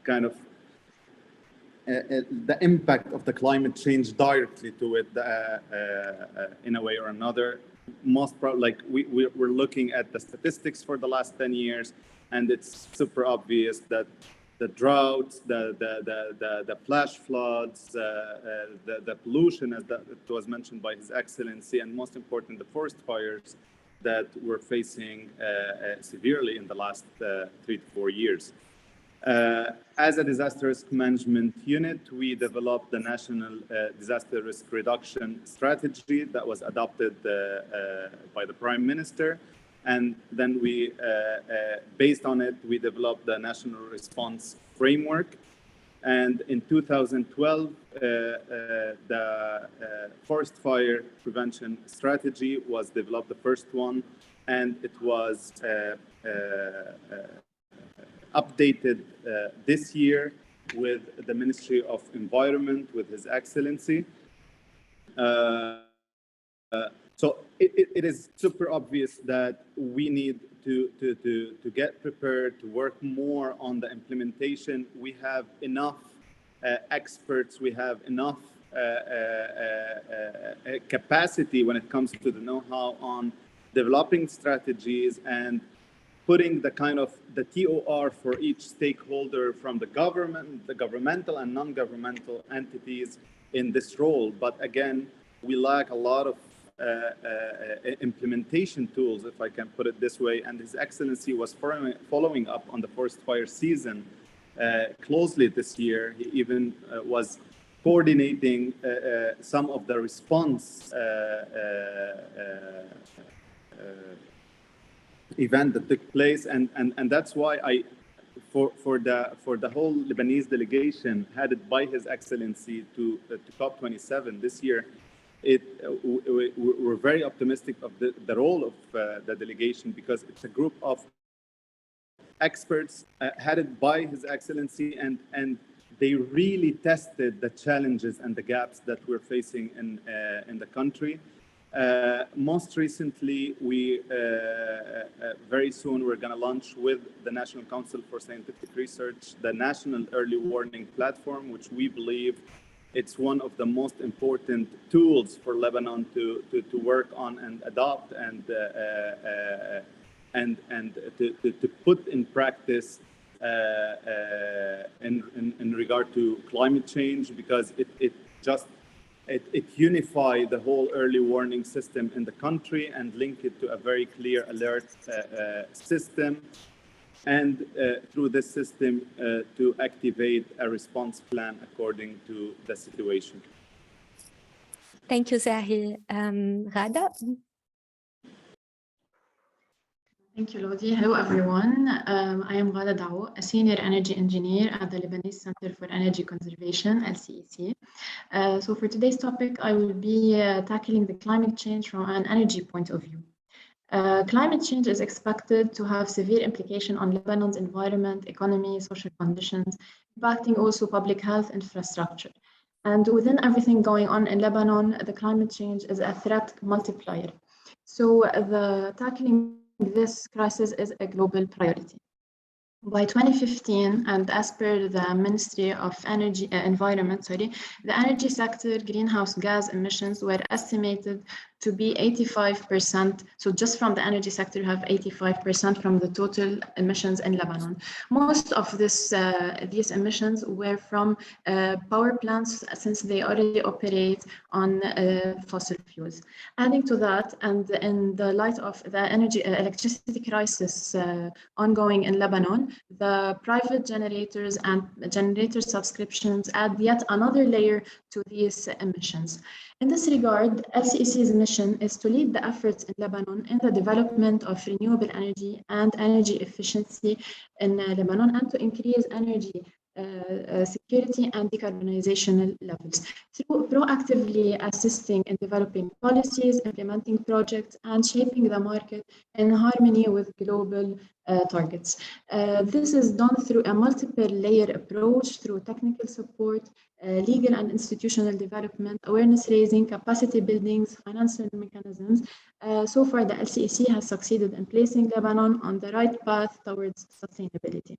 kind of the impact of the climate change directly to it in a way or another. Most probably, like we're looking at the statistics for the last 10 years, and it's super obvious that the droughts, the flash floods, the pollution, as that it was mentioned by His Excellency, and most important, the forest fires that we're facing severely in the last 3 to 4 years. As a disaster risk management unit, we developed the National Disaster Risk Reduction Strategy that was adopted by the Prime Minister. And then we, based on it, we developed the National Response Framework. And in 2012, the Forest Fire Prevention Strategy was developed, the first one, and it was updated this year with the Ministry of Environment, with His Excellency. So it is super obvious that we need to get prepared, to work more on the implementation. We have enough experts, we have enough capacity when it comes to the know-how on developing strategies and putting the kind of the TOR for each stakeholder from the government, the governmental and non-governmental entities in this role. But again, we lack a lot of implementation tools, if I can put it this way. And His Excellency was following up on the forest fire season closely this year. He even was coordinating some of the response event that took place, and that's why for the whole Lebanese delegation headed by His Excellency to COP27 this year, we're very optimistic of the role of the delegation, because it's a group of experts headed by His Excellency, and they really tested the challenges and the gaps that we're facing in the country. Most recently, we very soon we're going to launch with the National Council for Scientific Research the National Early Warning Platform, which we believe it's one of the most important tools for Lebanon to work on and adopt and to put in practice in regard to climate change, because it unify the whole early warning system in the country and link it to a very clear alert system, and through this system to activate a response plan according to the situation.
Thank you, Zahi. Ghada?
Thank you, Laudie. Hello, everyone. I am Ghada Daouk, a senior energy engineer at the Lebanese Center for Energy Conservation, LCEC. So for today's topic, I will be tackling the climate change from an energy point of view. Climate change is expected to have severe implication on Lebanon's environment, economy, social conditions, impacting also public health infrastructure. And within everything going on in Lebanon, the climate change is a threat multiplier. So the tackling this crisis is a global priority. By 2015, and as per the Ministry of Environment, the energy sector greenhouse gas emissions were estimated to be 85%. So just from the energy sector, you have 85% from the total emissions in Lebanon. Most of these emissions were from power plants, since they already operate on fossil fuels. Adding to that, and in the light of the electricity crisis ongoing in Lebanon, the private generators and generator subscriptions add yet another layer to these emissions. In this regard, LCEC's mission is to lead the efforts in Lebanon in the development of renewable energy and energy efficiency in Lebanon, and to increase energy security and decarbonization levels through proactively assisting in developing policies, implementing projects, and shaping the market in harmony with global targets. This is done through a multiple layer approach, through technical support, legal and institutional development, awareness raising, capacity buildings, financial mechanisms. So far, the LCEC has succeeded in placing Lebanon on the right path towards sustainability.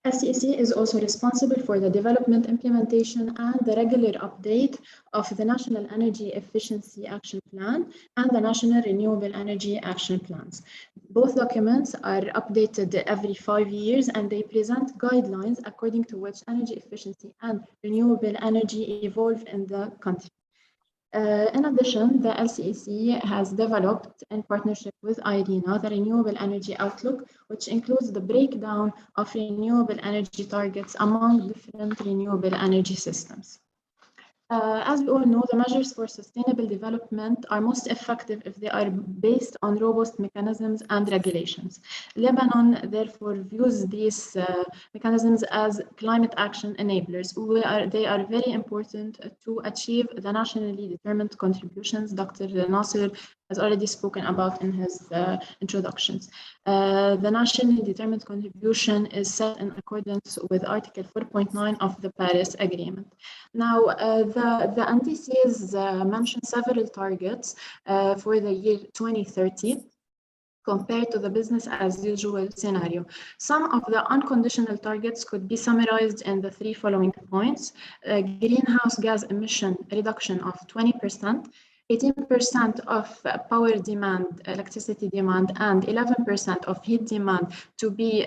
LCEC is also responsible for the development, implementation, and the regular update of the National Energy Efficiency Action Plan and the National Renewable Energy Action Plans. Both documents are updated every 5 years, and they present guidelines according to which energy efficiency and renewable energy evolve in the country. In addition, the LCEC has developed, in partnership with IRENA, the Renewable Energy Outlook, which includes the breakdown of renewable energy targets among different renewable energy systems. As we all know, the measures for sustainable development are most effective if they are based on robust mechanisms and regulations. Lebanon, therefore, views these mechanisms as climate action enablers. They are very important to achieve the nationally determined contributions Dr. Nassar has already spoken about in his introductions. The nationally determined contribution is set in accordance with Article 4.9 of the Paris Agreement. Now, the NDCs mentioned several targets for the year 2030 compared to the business as usual scenario. Some of the unconditional targets could be summarized in the 3 following points: greenhouse gas emission reduction of 20%, 18% of power demand, electricity demand, and 11% of heat demand to be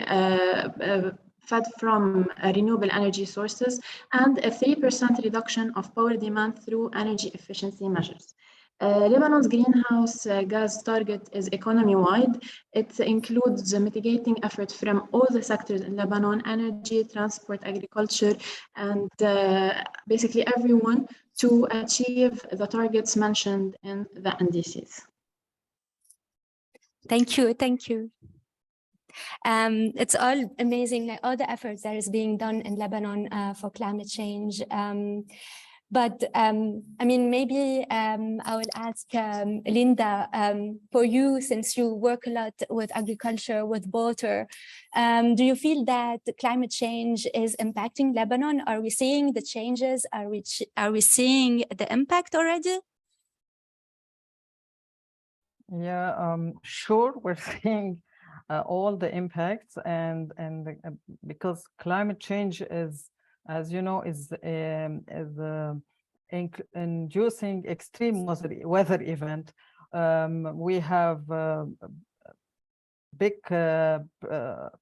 fed from renewable energy sources, and a 3% reduction of power demand through energy efficiency measures. Lebanon's greenhouse gas target is economy-wide. It includes mitigating efforts from all the sectors in Lebanon: energy, transport, agriculture, and basically everyone, to achieve the targets mentioned in the NDCs.
Thank you. It's all amazing, like all the efforts that is being done in Lebanon for climate change. But I mean, maybe I will ask Linda, for you, since you work a lot with agriculture, with water, do you feel that climate change is impacting Lebanon? Are we seeing the changes? Are we seeing the impact already?
Yeah, sure, we're seeing all the impacts, and because climate change is, as you know, is inducing extreme weather event. We have big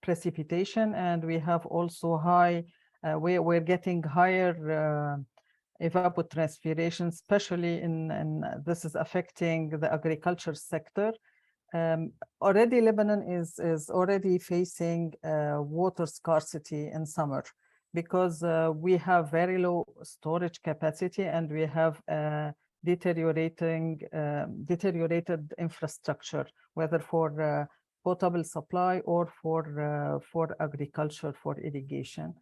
precipitation, and we have also high, we're getting higher evapotranspiration, especially in this is affecting the agriculture sector. Already Lebanon is already facing water scarcity in summer because we have very low storage capacity and we have deteriorated infrastructure, whether for potable supply or for agriculture, for irrigation.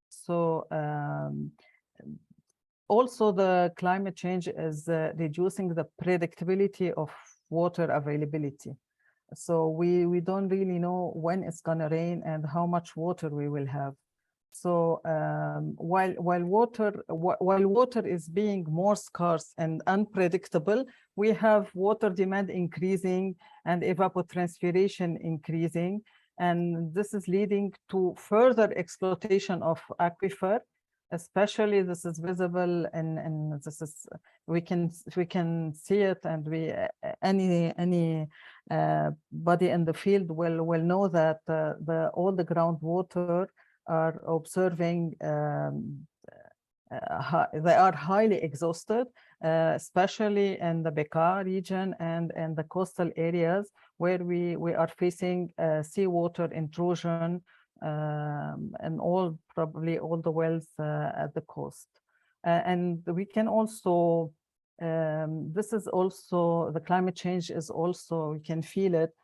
So also the climate change is reducing the predictability of water availability. So we don't really know when it's gonna rain and how much water we will have. So while water is being more scarce and unpredictable, we have water demand increasing and evapotranspiration increasing, and this is leading to further exploitation of aquifer. Especially this is visible and this is we can see it, and any body in the field will know that all the groundwater are observing they are highly exhausted, especially in the Bitar region and the coastal areas where we are facing seawater intrusion and probably all the wells at the coast. And we can also, this is also, the climate change is also, we can feel it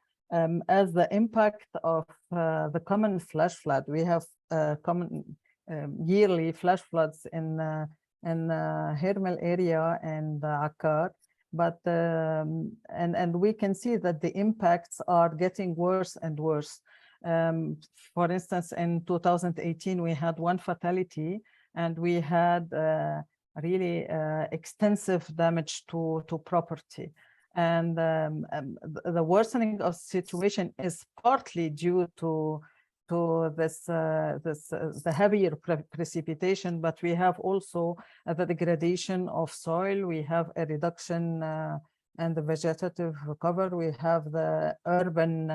as the impact of the common flash flood. We have common yearly flash floods in Hermel area and Akkar, but and we can see that the impacts are getting worse and worse. For instance, in 2018, we had one fatality, and we had really extensive damage to property. And the worsening of situation is partly due to the heavier precipitation, but we have also the degradation of soil. We have a reduction in the vegetative cover. We have the urban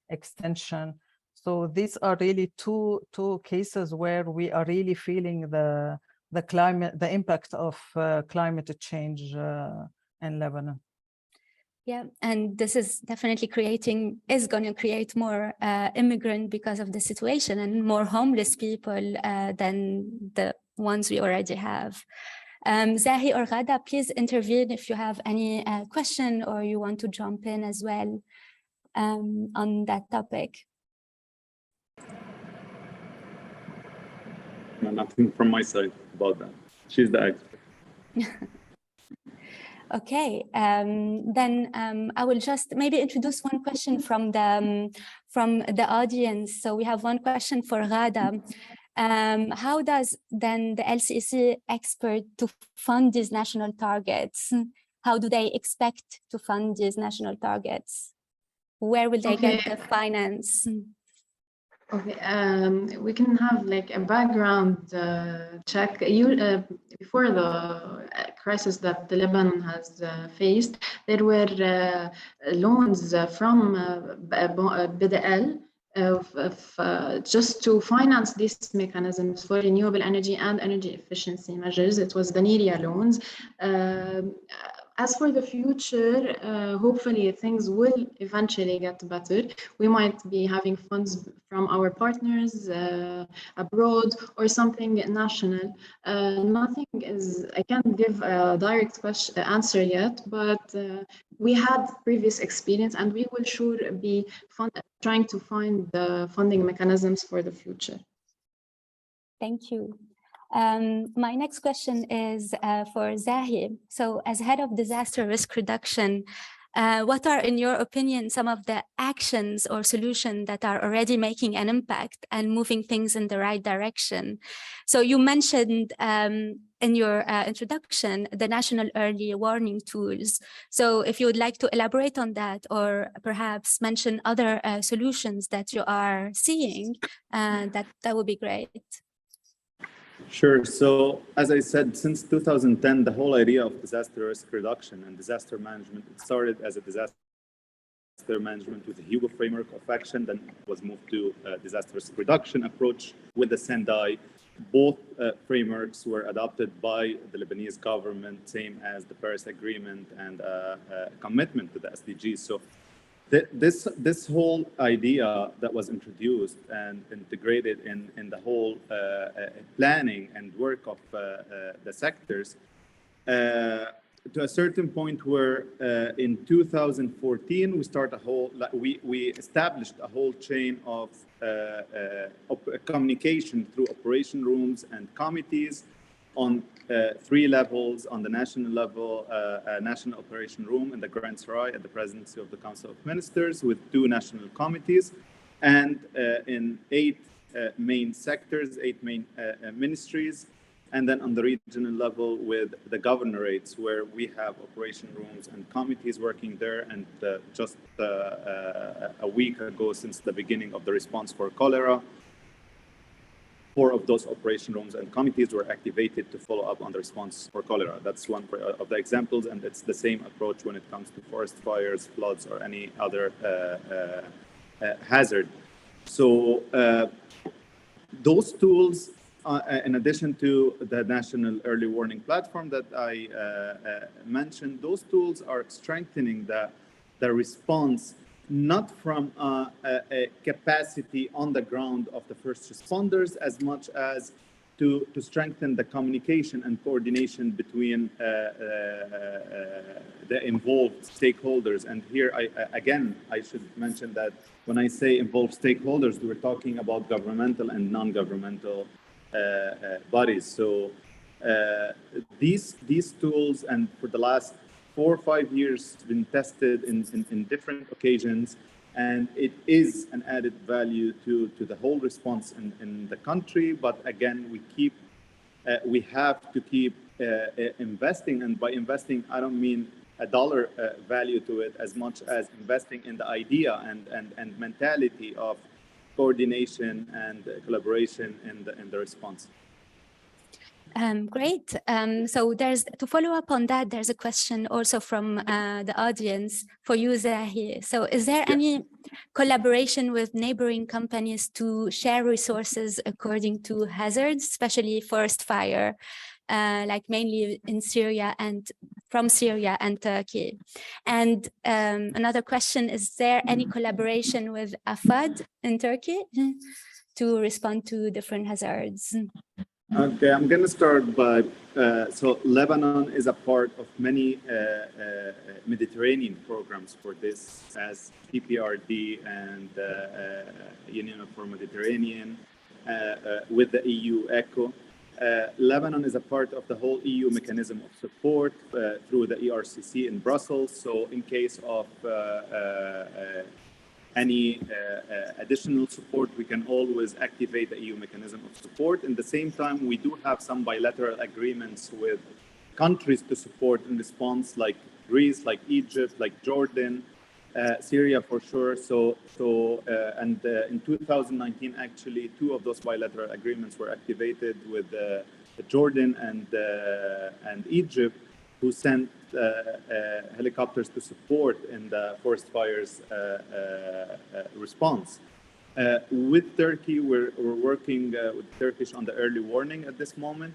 extension. So these are really two cases where we are really feeling the impact of climate change in Lebanon.
Yeah, and this is definitely is going to create more immigrant because of the situation, and more homeless people than the ones we already have. Zahi or Ghada, please intervene if you have any question or you want to jump in as well on that topic.
No, nothing from my side about that. She's the expert.
Okay, then I will just maybe introduce one question from the audience. So we have one question for Ghada. How does then the LCEC expect to fund these national targets? How do they expect to fund these national targets? Where will they get the finance?
Okay, we can have like a background check. Before the crisis that the Lebanon has faced, there were loans from BDL just to finance these mechanisms for renewable energy and energy efficiency measures. It was the NERIA loans. As for the future, hopefully things will eventually get better. We might be having funds from our partners abroad or something national. Nothing is, I can't give a direct answer yet, but we had previous experience and we will sure be trying to find the funding mechanisms for the future.
Thank you. My next question is for Zahi. So as head of disaster risk reduction, what are, in your opinion, some of the actions or solutions that are already making an impact and moving things in the right direction? So you mentioned in your introduction, the national early warning tools. So if you would like to elaborate on that, or perhaps mention other solutions that you are seeing, that would be great.
Sure. So as I said, since 2010, the whole idea of disaster risk reduction and disaster management, it started as a disaster management with the Hugo framework of action, then was moved to disaster risk reduction approach with the Sendai. Both frameworks were adopted by the Lebanese government, same as the Paris Agreement and commitment to the SDGs. So this whole idea that was introduced and integrated in the whole planning and work of the sectors, to a certain point where in 2014 we established a whole chain of communication through operation rooms and committees on 3 levels: on the national level, a national operation room in the Grand Sarai at the Presidency of the Council of Ministers with 2 national committees, and in 8 main sectors, 8 main ministries. And then on the regional level with the governorates, where we have operation rooms and committees working there. And just a week ago, since the beginning of the response for cholera, 4 of those operation rooms and committees were activated to follow up on the response for cholera. That's one of the examples, and it's the same approach when it comes to forest fires, floods, or any other hazard. So those tools, in addition to the National Early Warning Platform that I mentioned, those tools are strengthening the response, not from a capacity on the ground of the first responders, as much as to strengthen the communication and coordination between the involved stakeholders. And here, I should mention that when I say involved stakeholders, we're talking about governmental and non-governmental bodies. So these tools, and for the last 4 or 5 years, been tested in different occasions, and it is an added value to the whole response in the country. But again, we have to keep investing, and by investing, I don't mean a dollar value to it, as much as investing in the idea and mentality of coordination and collaboration in the response.
Great. So to follow up on that, there's a question also from the audience for you, Zahi. So is there any collaboration with neighboring companies to share resources according to hazards, especially forest fire, like mainly in Syria and from Syria and Turkey? And another question, is there any collaboration with AFAD in Turkey to respond to different hazards?
Okay, I'm going to start by, so Lebanon is a part of many Mediterranean programs for this, as PPRD and Union for Mediterranean, with the EU ECHO. Lebanon is a part of the whole EU mechanism of support through the ERCC in Brussels. So in case of any additional support, we can always activate the EU mechanism of support. In the same time, we do have some bilateral agreements with countries to support in response, like Greece, like Egypt, like Jordan, Syria for sure. In 2019, actually, 2 of those bilateral agreements were activated with Jordan and Egypt, who sent helicopters to support in the forest fires response. With Turkey, we're working with Turkish on the early warning at this moment.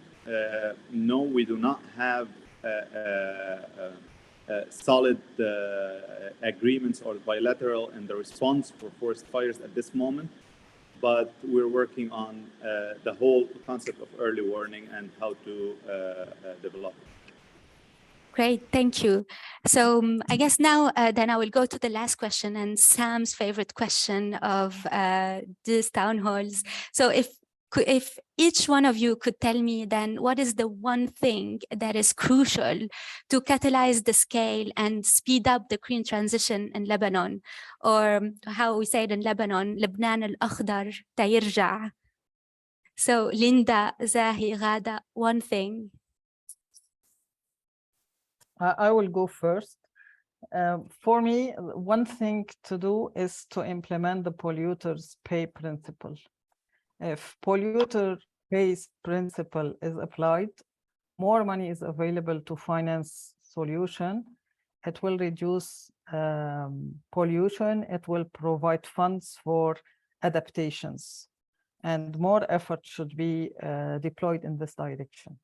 No, we do not have solid agreements or bilateral in the response for forest fires at this moment, but we're working on the whole concept of early warning and how to develop it.
Great, thank you. So I guess now then I will go to the last question, and Sam's favorite question of these town halls. So if each one of you could tell me then what is the one thing that is crucial to catalyze the scale and speed up the green transition in Lebanon, or how we say it in Lebanon, Lebanon al-Akhdar tayirja. So Linda, Zahi, Ghada, one thing.
I will go first. For me, one thing to do is to implement the polluters pay principle. If polluter pays principle is applied, more money is available to finance solution. It will reduce pollution, it will provide funds for adaptations, and more effort should be deployed in this direction.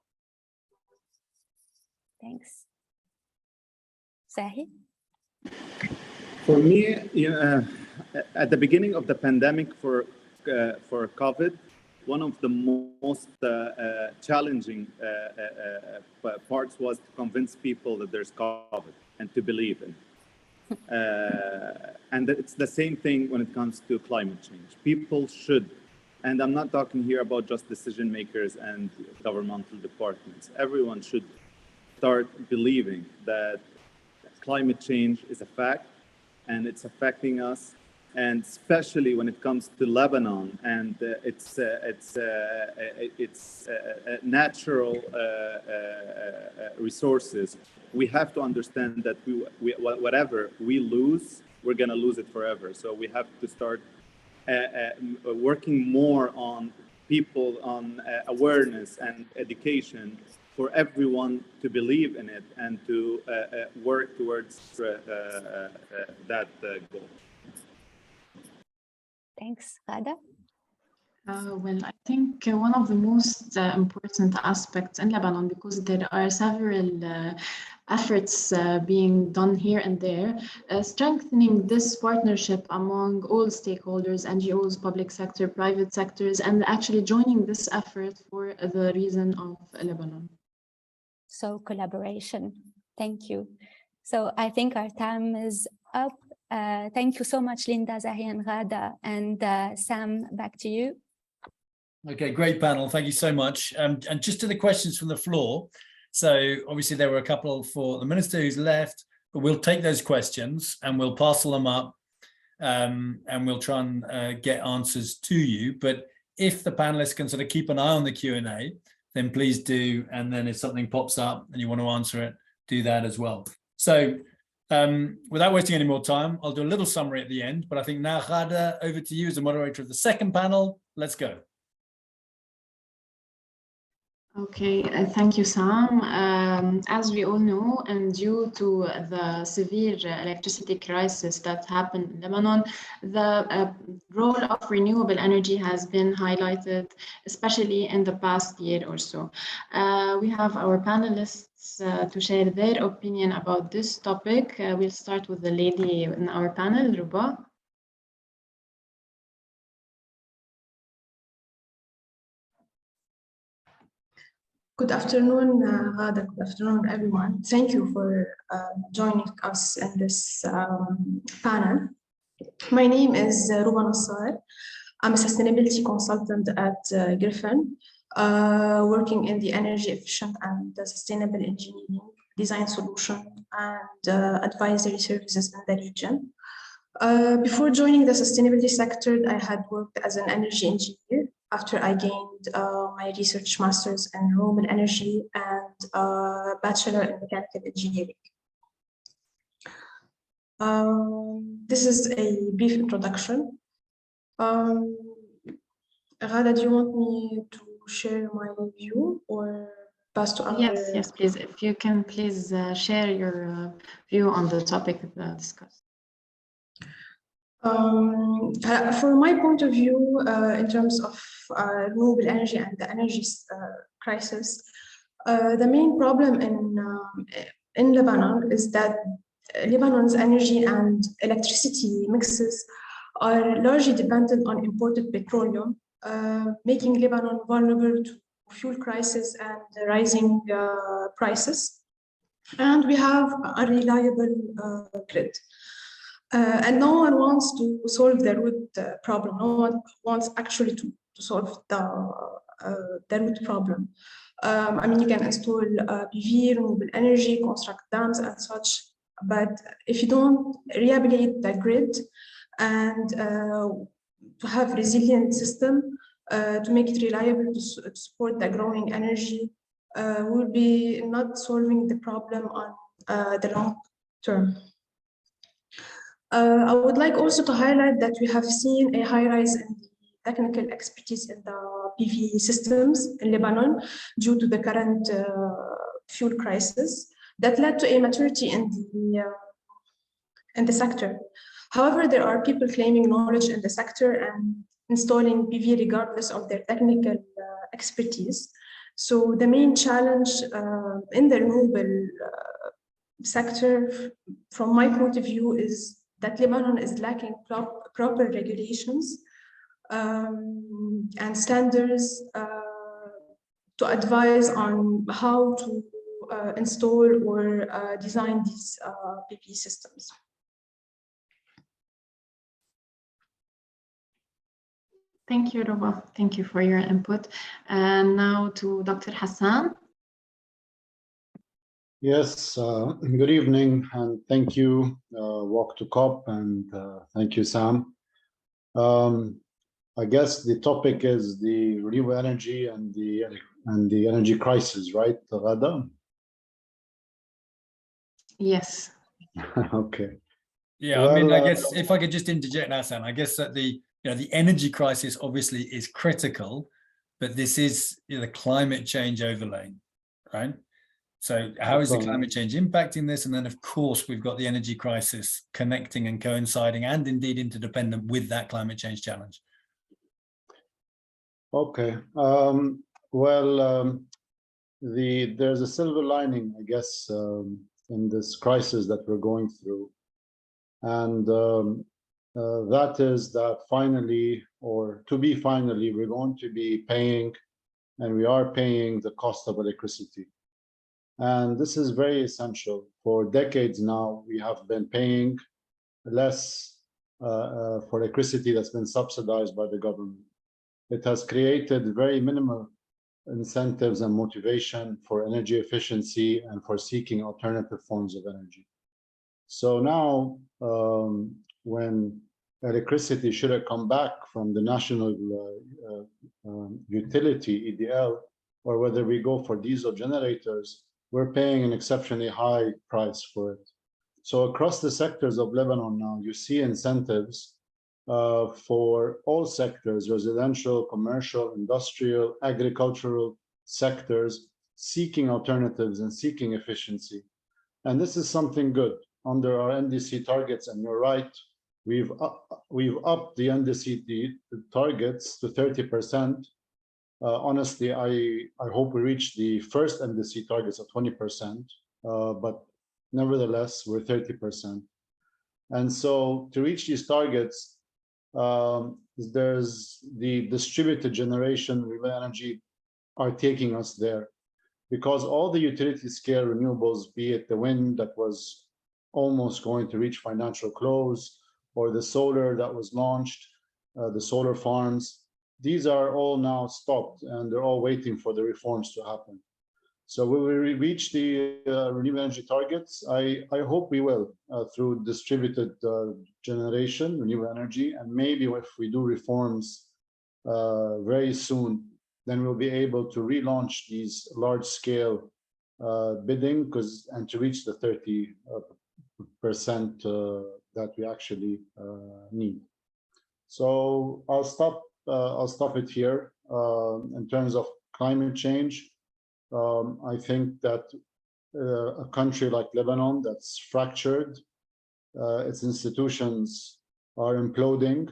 Thanks. Zahi?
For me, at the beginning of the pandemic for COVID, one of the most challenging parts was to convince people that there's COVID and to believe in it. And it's the same thing when it comes to climate change. People should, and I'm not talking here about just decision makers and governmental departments, everyone should start believing that climate change is a fact and it's affecting us, and especially when it comes to Lebanon and its natural resources. We have to understand that whatever we lose, we're going to lose it forever. So we have to start working more on people, on awareness and education for everyone to believe in it and to work towards that goal.
Thanks. Ghada?
Well, I think one of the most important aspects in Lebanon, because there are several efforts being done here and there, strengthening this partnership among all stakeholders, NGOs, public sector, private sectors, and actually joining this effort for the reason of Lebanon.
So collaboration. Thank you. So I think our time is up. Thank you so much, Linda, Zahi, and Ghada. And Sam, back to you.
Okay, great panel. Thank you so much. And just to the questions from the floor. So obviously there were a couple for the minister who's left, but we'll take those questions and we'll parcel them up and we'll try and get answers to you. But if the panelists can sort of keep an eye on the Q&A, then please do. And then if something pops up and you want to answer it, do that as well. So without wasting any more time, I'll do a little summary at the end, but I think now Ghada, over to you as the moderator of the second panel. Let's go.
Okay, thank you, Sam. As we all know, and due to the severe electricity crisis that happened in Lebanon, the role of renewable energy has been highlighted, especially in the past year or so. We have our panelists to share their opinion about this topic. We'll start with the lady in our panel, Rouba.
Good afternoon, Ghada. Good afternoon, everyone. Thank you for joining us in this panel. My name is Rouba Nassar. I'm a sustainability consultant at grfn, working in the energy efficient and sustainable engineering, design solution, and advisory services in the region. Before joining the sustainability sector, I had worked as an energy engineer after I gained my research master's in renewable energy and bachelor in mechanical engineering. This is a brief introduction. Ghada, do you want me to share my view or pass to other?
Yes, please. If you can please share your view on the topic discussed.
From my point of view, in terms of renewable energy and the energy crisis, the main problem in Lebanon is that Lebanon's energy and electricity mixes are largely dependent on imported petroleum, making Lebanon vulnerable to fuel crisis and rising prices. And we have an unreliable grid. And no one wants to solve the root problem. No one wants actually to solve the root problem. I mean, you can install PV, renewable energy, construct dams and such, but if you don't rehabilitate the grid and to have a resilient system, to make it reliable to support the growing energy, we'll be not solving the problem on the long term. I would like also to highlight that we have seen a high rise in the technical expertise in the PV systems in Lebanon due to the current fuel crisis that led to a maturity in in the sector. However, there are people claiming knowledge in the sector and installing PV regardless of their technical expertise. So the main challenge in the renewable sector, from my point of view, is that Lebanon is lacking proper regulations and standards to advise on how to install or design these PV systems.
Thank you, Rouba. Thank you for your input. And now to Dr. Hassan.
Yes, good evening, and thank you, Walk2COP, and thank you, Sam. I guess the topic is the renewable energy and the energy crisis, right, Ghada?
Yes.
Okay.
Yeah,
well,
I mean, I guess if I could just interject, Hassan, I guess that the energy crisis obviously is critical, but this is the climate change overlay, right? So how is the climate change impacting this? And then, of course, we've got the energy crisis connecting and coinciding and indeed interdependent with that climate change challenge.
Okay. There's a silver lining, I guess, in this crisis that we're going through. And that is that finally, or to be finally, we're going to be paying, and we are paying the cost of electricity. And this is very essential. For decades now, we have been paying less for electricity that's been subsidized by the government. It has created very minimal incentives and motivation for energy efficiency and for seeking alternative forms of energy. So now, when electricity should have come back from the national utility, EDL, or whether we go for diesel generators, we're paying an exceptionally high price for it. So across the sectors of Lebanon now, you see incentives for all sectors, residential, commercial, industrial, agricultural sectors, seeking alternatives and seeking efficiency. And this is something good. Under our NDC targets, and you're right, we've upped the NDC targets to 30%. Honestly, I hope we reach the first NDC targets of 20%, but nevertheless, we're 30%. And so to reach these targets, there's the distributed generation, renewable energy are taking us there, because all the utility scale renewables, be it the wind that was almost going to reach financial close, or the solar that was launched, the solar farms, these are all now stopped and they're all waiting for the reforms to happen. So will we reach the renewable energy targets? I hope we will through distributed generation, renewable energy, and maybe if we do reforms very soon, then we'll be able to relaunch these large-scale bidding and to reach the 30% that we actually need. So I'll stop it here. In terms of climate change, I think that a country like Lebanon that's fractured, its institutions are imploding.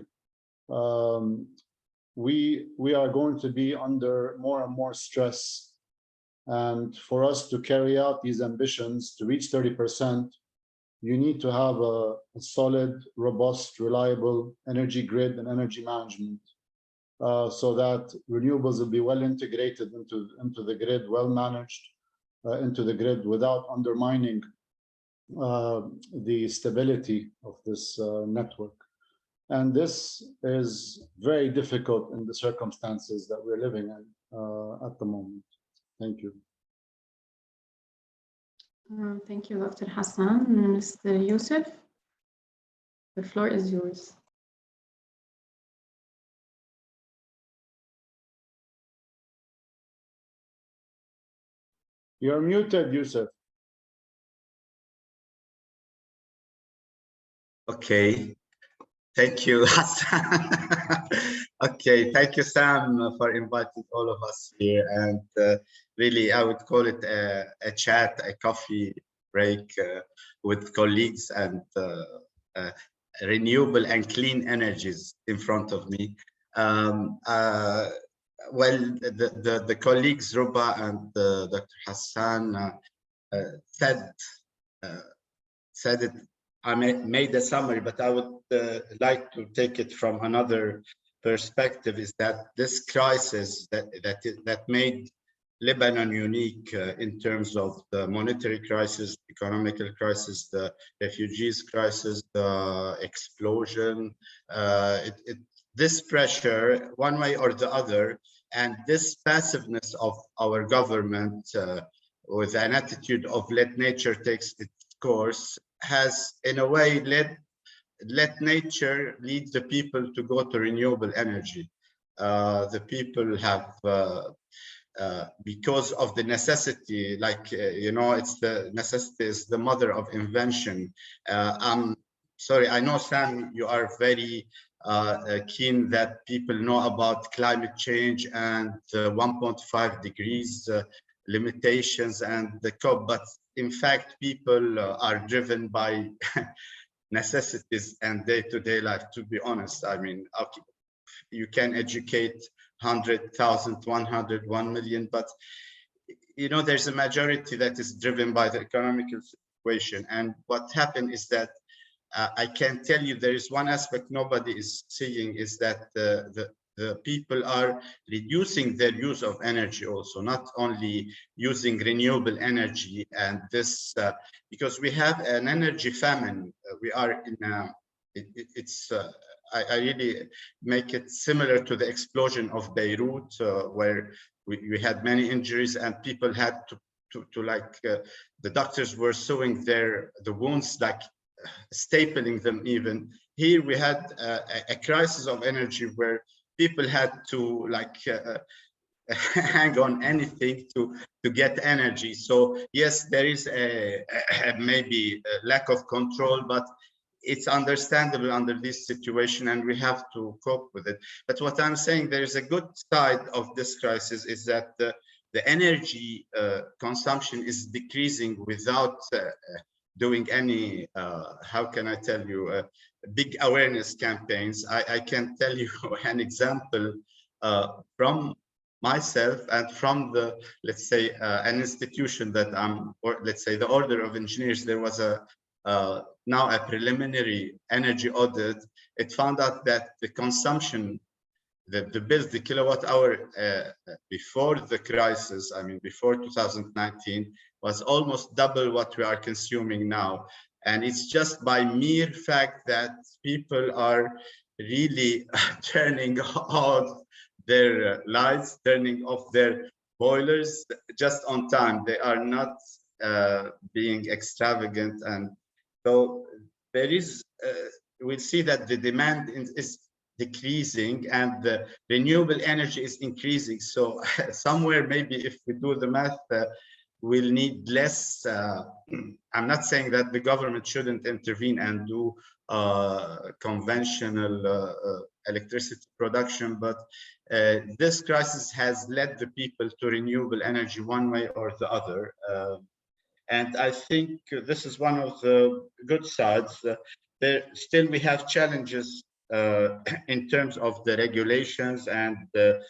We are going to be under more and more stress. And for us to carry out these ambitions to reach 30%, you need to have a solid, robust, reliable energy grid and energy management, so that renewables will be well integrated into the grid, well managed into the grid without undermining the stability of this network. And this is very difficult in the circumstances that we're living in at the moment. Thank you.
Thank you, Dr. Hassan. Mr. Youssef, the floor is yours.
You're muted, Youssef.
Okay. Thank you, Hassan. Okay, thank you, Sam, for inviting all of us here. And really, I would call it a chat, a coffee break with colleagues and renewable and clean energies in front of me. Well, the colleagues Rouba and Dr. Hassan said it. I made a summary, but I would like to take it from another perspective. Is that this crisis that made Lebanon unique in terms of the monetary crisis, economical crisis, the refugees crisis, the explosion, this pressure, one way or the other, and this passiveness of our government with an attitude of let nature takes its course, has in a way let nature lead the people to go to renewable energy. The people have because of the necessity, like you know, it's the necessity is the mother of invention. I'm sorry, I know Sam, you are very keen that people know about climate change and 1.5 degrees limitations and the COP, but in fact people are driven by necessities and day-to-day life. To be honest, I mean, okay, you can educate 100,000, 100, 1 million, but you know, there's a majority that is driven by the economical situation. And what happened is that I can tell you there is one aspect nobody is seeing, is that the people are reducing their use of energy also, not only using renewable energy. And this, because we have an energy famine, we are in I really make it similar to the explosion of Beirut, where we had many injuries and people had to like, the doctors were sewing the wounds, like stapling them even. Here we had a crisis of energy where people had to like hang on anything to get energy. So yes, there is a maybe a lack of control, but it's understandable under this situation and we have to cope with it. But what I'm saying, there is a good side of this crisis, is that the energy consumption is decreasing without doing any, how can I tell you, big awareness campaigns. I can tell you an example from myself and from the, let's say, an institution that or let's say the Order of Engineers. There was now a preliminary energy audit. It found out that the consumption, the bills, the kilowatt hour before the crisis, I mean, before 2019, was almost double what we are consuming now. And it's just by mere fact that people are really turning off their lights, turning off their boilers just on time. They are not being extravagant. And so there is, we'll see that the demand is decreasing and the renewable energy is increasing. So somewhere, maybe if we do the math, we'll need less. I'm not saying that the government shouldn't intervene and do conventional electricity production, but this crisis has led the people to renewable energy one way or the other. And I think this is one of the good sides. Still, we have challenges in terms of the regulations and the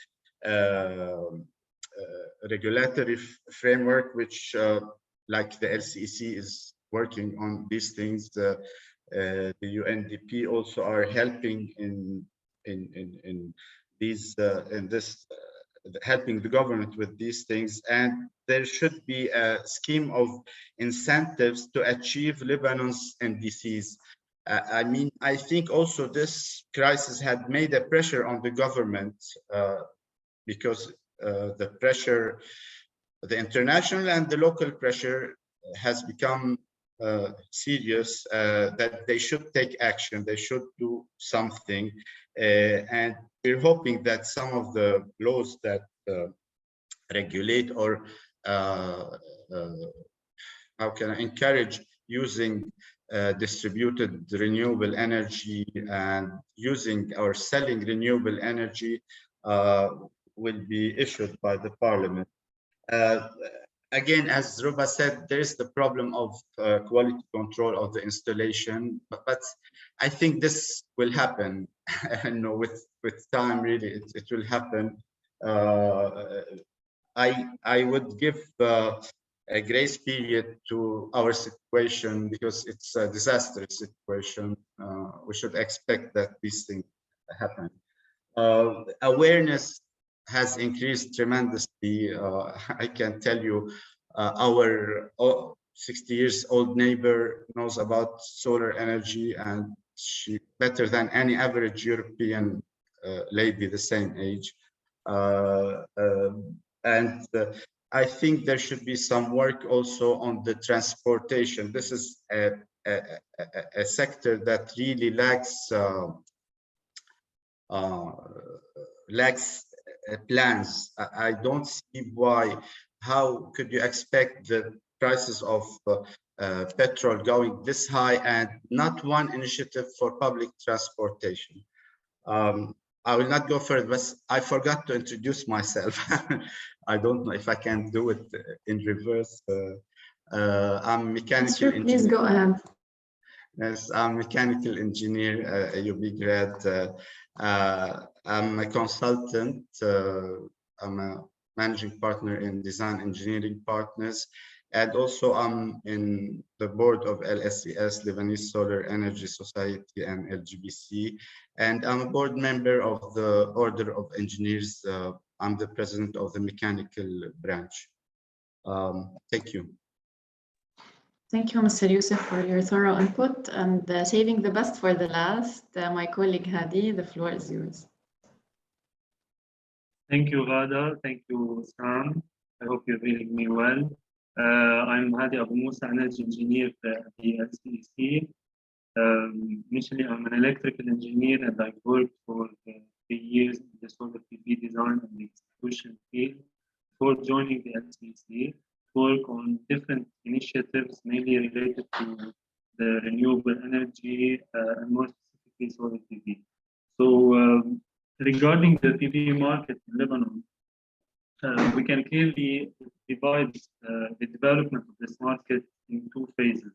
regulatory framework, which like the LCEC is working on these things. The UNDP also are helping in these helping the government with these things, and there should be a scheme of incentives to achieve Lebanon's NDCs. I mean, I think also this crisis had made a pressure on the government because the pressure, the international and the local pressure has become serious, that they should take action, they should do something. And we're hoping that some of the laws that regulate or how can I encourage using distributed renewable energy and using or selling renewable energy will be issued by the parliament. again, as Rouba said, there is the problem of quality control of the installation, but I think this will happen. With time, really, it will happen. I would give a grace period to our situation because it's a disastrous situation. We should expect that these things happen. Awareness has increased tremendously. I can tell you, our 60 years old neighbor knows about solar energy, and she better than any average European lady the same age. I think there should be some work also on the transportation. This is a sector that really lacks plans. I don't see why. How could you expect the prices of petrol going this high and not one initiative for public transportation? I will not go further, but I forgot to introduce myself. I don't know if I can do it in reverse. I'm mechanical engineer.
Please go ahead.
Yes, I'm mechanical engineer, UB grad. I'm a consultant. I'm a managing partner in Design Engineering Partners. And also I'm in the board of LCEC, Lebanese Solar Energy Society, and LGBC. And I'm a board member of the Order of Engineers. I'm the president of the mechanical branch. Thank you.
Thank you, Mr. Youssef, for your thorough input, and saving the best for the last. My colleague Hadi, the floor is yours.
Thank you, Ghada. Thank you, Sam. I hope you're hearing me well. I'm Hadi Abou Moussa, energy engineer at the LCEC. Initially, I'm an electrical engineer, and I worked for 3 years in the solar PV design and execution field before joining the LCEC. Work on different initiatives, mainly related to the renewable energy and more specifically solar PV. So regarding the PV market in Lebanon, we can clearly divide the development of this market in 2 phases,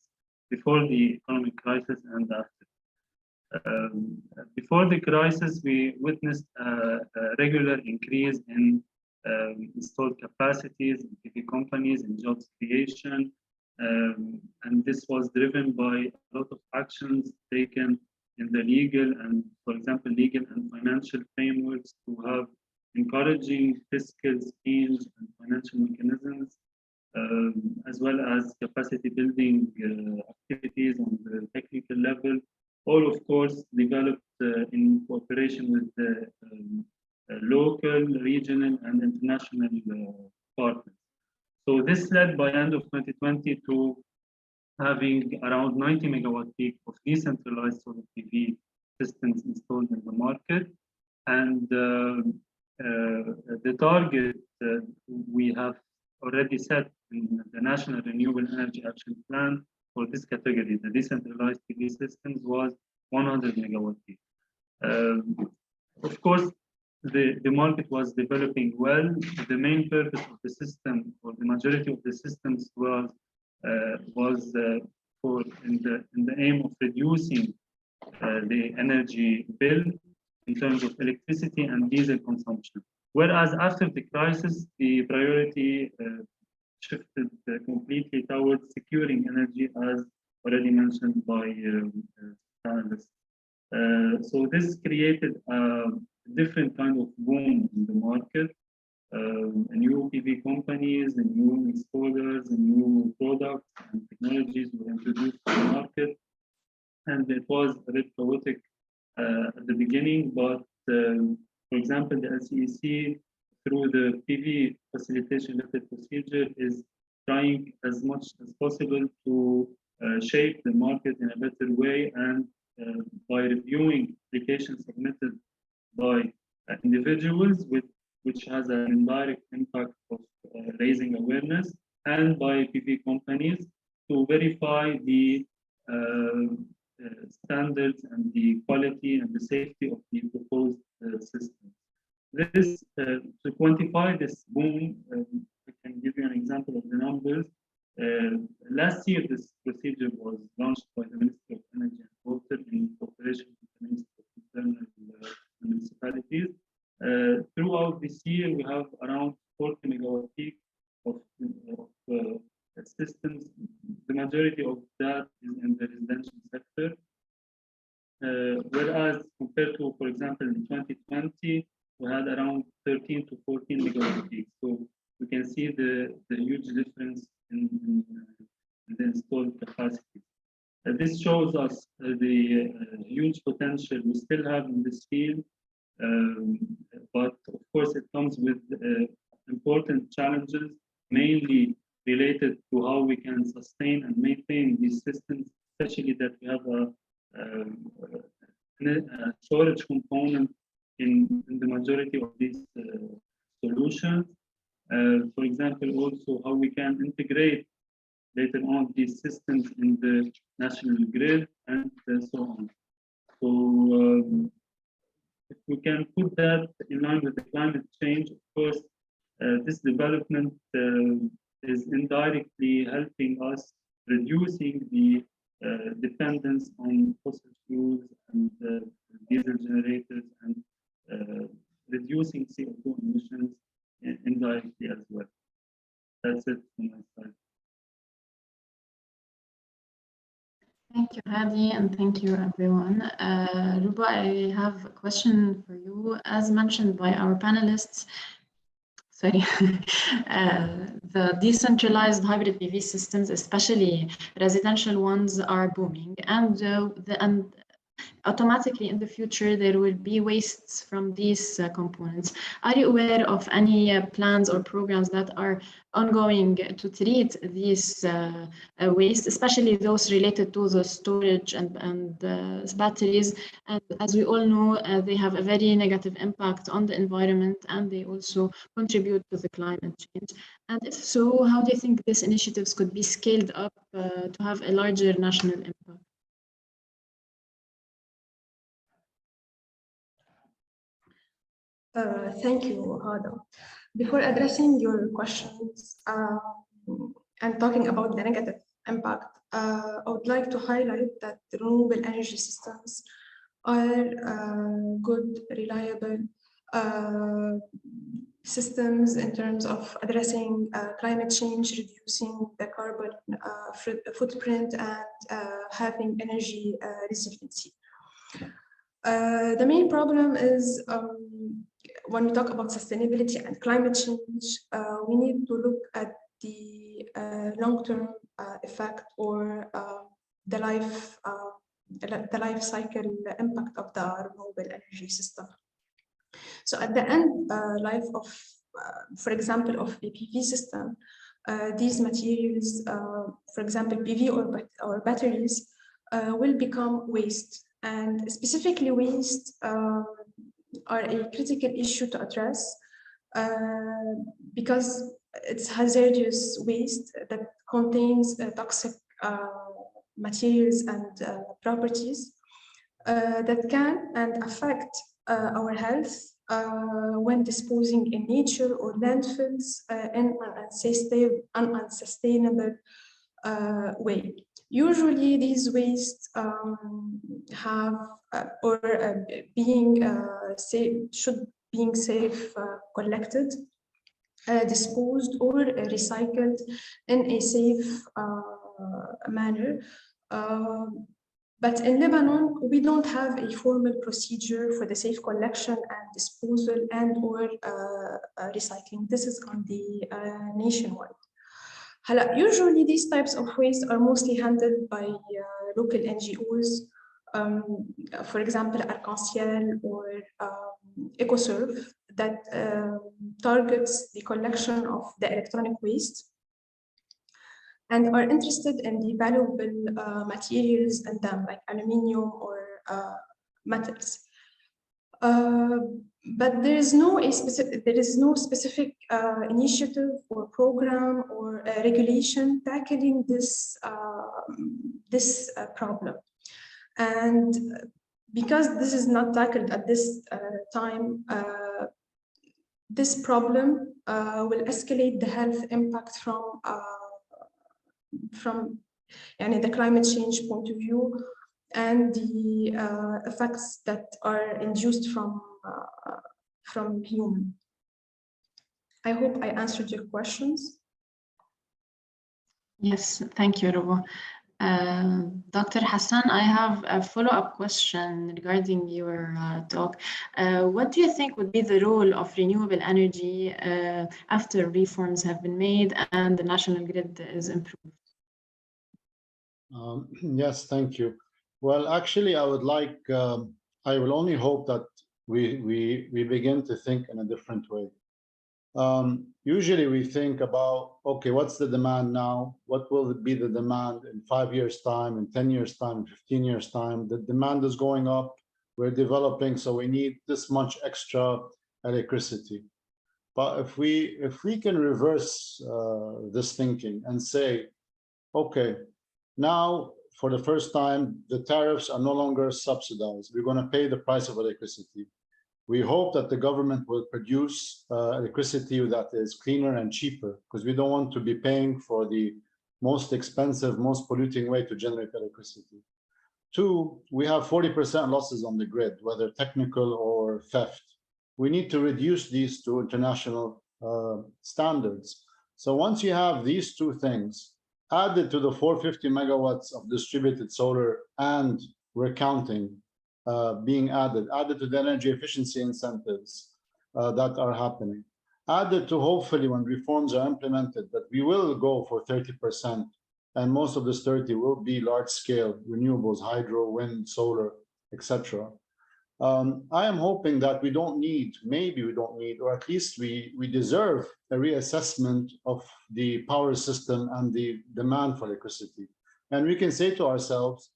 before the economic crisis and after. Before the crisis, we witnessed a regular increase in installed capacities in PV companies and jobs creation, and this was driven by a lot of actions taken in the legal and, for example, legal and financial frameworks to have encouraging fiscal schemes and financial mechanisms, as well as capacity building activities on the technical level, all of course developed in cooperation with the local, regional, and international partners. So this led by end of 2020 to having around 90 megawatt peak of decentralized solar PV systems installed in the market. And the target we have already set in the National Renewable Energy Action Plan for this category, the decentralized PV systems, was 100 megawatt peak. Of course, the market was developing well. The main purpose of the system, or the majority of the systems, was for in the aim of reducing the energy bill in terms of electricity and diesel consumption. Whereas after the crisis, the priority shifted completely towards securing energy, as already mentioned by panelists. So this created a different kind of boom in the market. New PV companies, and new installers, and new products and technologies were introduced to the market. And it was a bit chaotic at the beginning, but for example, the LCEC, through the PV facilitation method procedure, is trying as much as possible to shape the market in a better way, and by reviewing applications submitted by individuals, which has an indirect impact of raising awareness, and by PV companies to verify the standards and the quality and the safety of the proposed system. This, to quantify this boom, I can give you an example of the numbers. Last year, this procedure was launched by the Ministry of Energy and Water in cooperation with the Ministry of Internal Municipalities. Throughout this year, we have around 40 megawatt peak of systems. The majority of that is in the residential sector. Whereas compared to, for example, in 2020, we had around 13 to 14 megawatt peak. So we can see the huge difference in the installed capacity. This shows us the huge potential we still have in this field, but of course it comes with important challenges, mainly related to how we can sustain and maintain these systems, especially that we have a storage component in the majority of these solutions. For example, also how we can integrate later on these systems in the national grid and so on. So if we can put that in line with the climate change, of course, this development is indirectly helping us reducing the dependence on fossil fuels and diesel generators and reducing CO2 emissions indirectly as well. That's it from my side.
Thank you, Hadi, and thank you, everyone. Rouba, I have a question for you. As mentioned by our panelists, sorry, the decentralized hybrid PV systems, especially residential ones, are booming, and automatically in the future there will be wastes from these components. Are you aware of any plans or programs that are ongoing to treat these wastes, especially those related to the storage and batteries? And as we all know, they have a very negative impact on the environment, and they also contribute to the climate change. And if so, how do you think these initiatives could be scaled up to have a larger national impact?
Thank you, Ghada. Before addressing your questions and talking about the negative impact, I would like to highlight that the renewable energy systems are good, reliable systems in terms of addressing climate change, reducing the carbon footprint, and having energy resiliency. The main problem is when we talk about sustainability and climate change, we need to look at the long-term effect or the life cycle impact of the renewable energy system. So at the end life of, for example, of a PV system, these materials, for example, PV or batteries, will become waste. And specifically waste are a critical issue to address because it's hazardous waste that contains toxic materials and properties that can and affect our health when disposing in nature or landfills in an unsustainable way. Usually these wastes have should being safe collected, disposed or recycled in a safe manner. But in Lebanon, we don't have a formal procedure for the safe collection and disposal and or recycling. This is on the nationwide. Usually these types of waste are mostly handled by local NGOs, for example, Arc-en-Ciel or EcoServe, that targets the collection of the electronic waste and are interested in the valuable materials in them, like aluminium or metals. But there is no specific initiative or program or regulation tackling this problem. And because this is not tackled at this time, this problem will escalate the health impact from the climate change point of view and the effects that are induced from human. I hope I answered your questions.
Yes, thank you, Rouba. Dr. Hassan, I have a follow-up question regarding your talk. What do you think would be the role of renewable energy after reforms have been made and the national grid is improved?
Yes, thank you. Well, actually, I would like, I will only hope that we begin to think in a different way. Usually we think about, okay, what's the demand now? What will be the demand in 5 years' time, in 10 years' time, in 15 years' time? The demand is going up, we're developing, so we need this much extra electricity. But if we can reverse this thinking and say, okay, now for the first time, the tariffs are no longer subsidized. We're going to pay the price of electricity. We hope that the government will produce electricity that is cleaner and cheaper, because we don't want to be paying for the most expensive, most polluting way to generate electricity. 2, we have 40% losses on the grid, whether technical or theft. We need to reduce these to international standards. So once you have these 2 things, added to the 450 megawatts of distributed solar, and we're counting, being added to the energy efficiency incentives that are happening, added to hopefully when reforms are implemented that we will go for 30%, and most of this 30 will be large scale renewables, hydro, wind, solar, etc. I am hoping that we don't need, maybe we don't need, or at least we deserve a reassessment of the power system and the demand for electricity. And we can say to ourselves,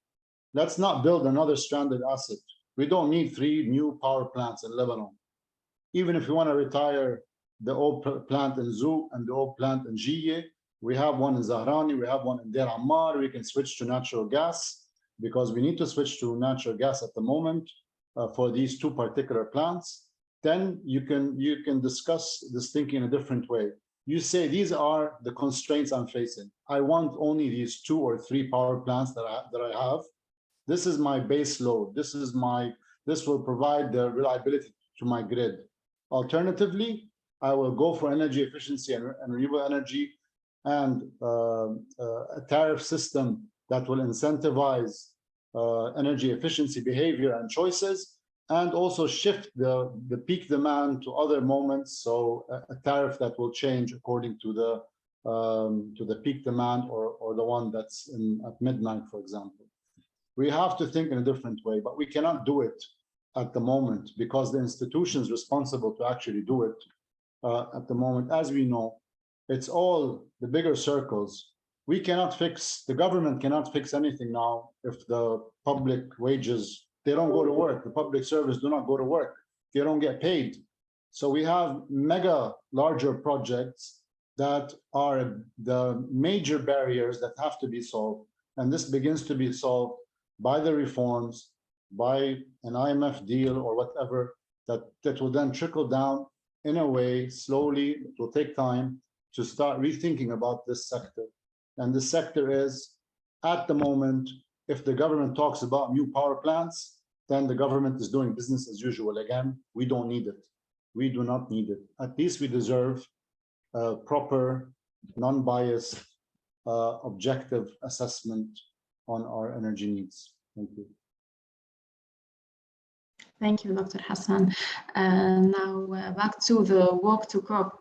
let's not build another stranded asset. We don't need 3 new power plants in Lebanon. Even if we want to retire the old plant in Zouk and the old plant in Jiyeh, we have one in Zahrani, we have one in Deir Ammar, we can switch to natural gas because we need to switch to natural gas at the moment for these 2 particular plants. Then you can discuss this thinking in a different way. You say, these are the constraints I'm facing. I want only these 2 or 3 power plants that I have. This is my base load. This will provide the reliability to my grid. Alternatively, I will go for energy efficiency and renewable energy and a tariff system that will incentivize energy efficiency behavior and choices, and also shift the peak demand to other moments. So a tariff that will change according to the peak demand or the one that's at midnight, for example. We have to think in a different way, but we cannot do it at the moment because the institutions responsible to actually do it at the moment, as we know, it's all the bigger circles. We cannot fix, the government cannot fix anything now if the public wages, they don't go to work, the public service do not go to work, they don't get paid. So we have mega larger projects that are the major barriers that have to be solved. And this begins to be solved by the reforms, by an IMF deal or whatever, that will then trickle down in a way, slowly, it will take time to start rethinking about this sector. And this sector is, at the moment, if the government talks about new power plants, then the government is doing business as usual again. We don't need it. We do not need it. At least we deserve a proper, non-biased, objective assessment on our energy needs. Thank you.
Thank you, Dr. Hassan. Now back to the Walk2COP.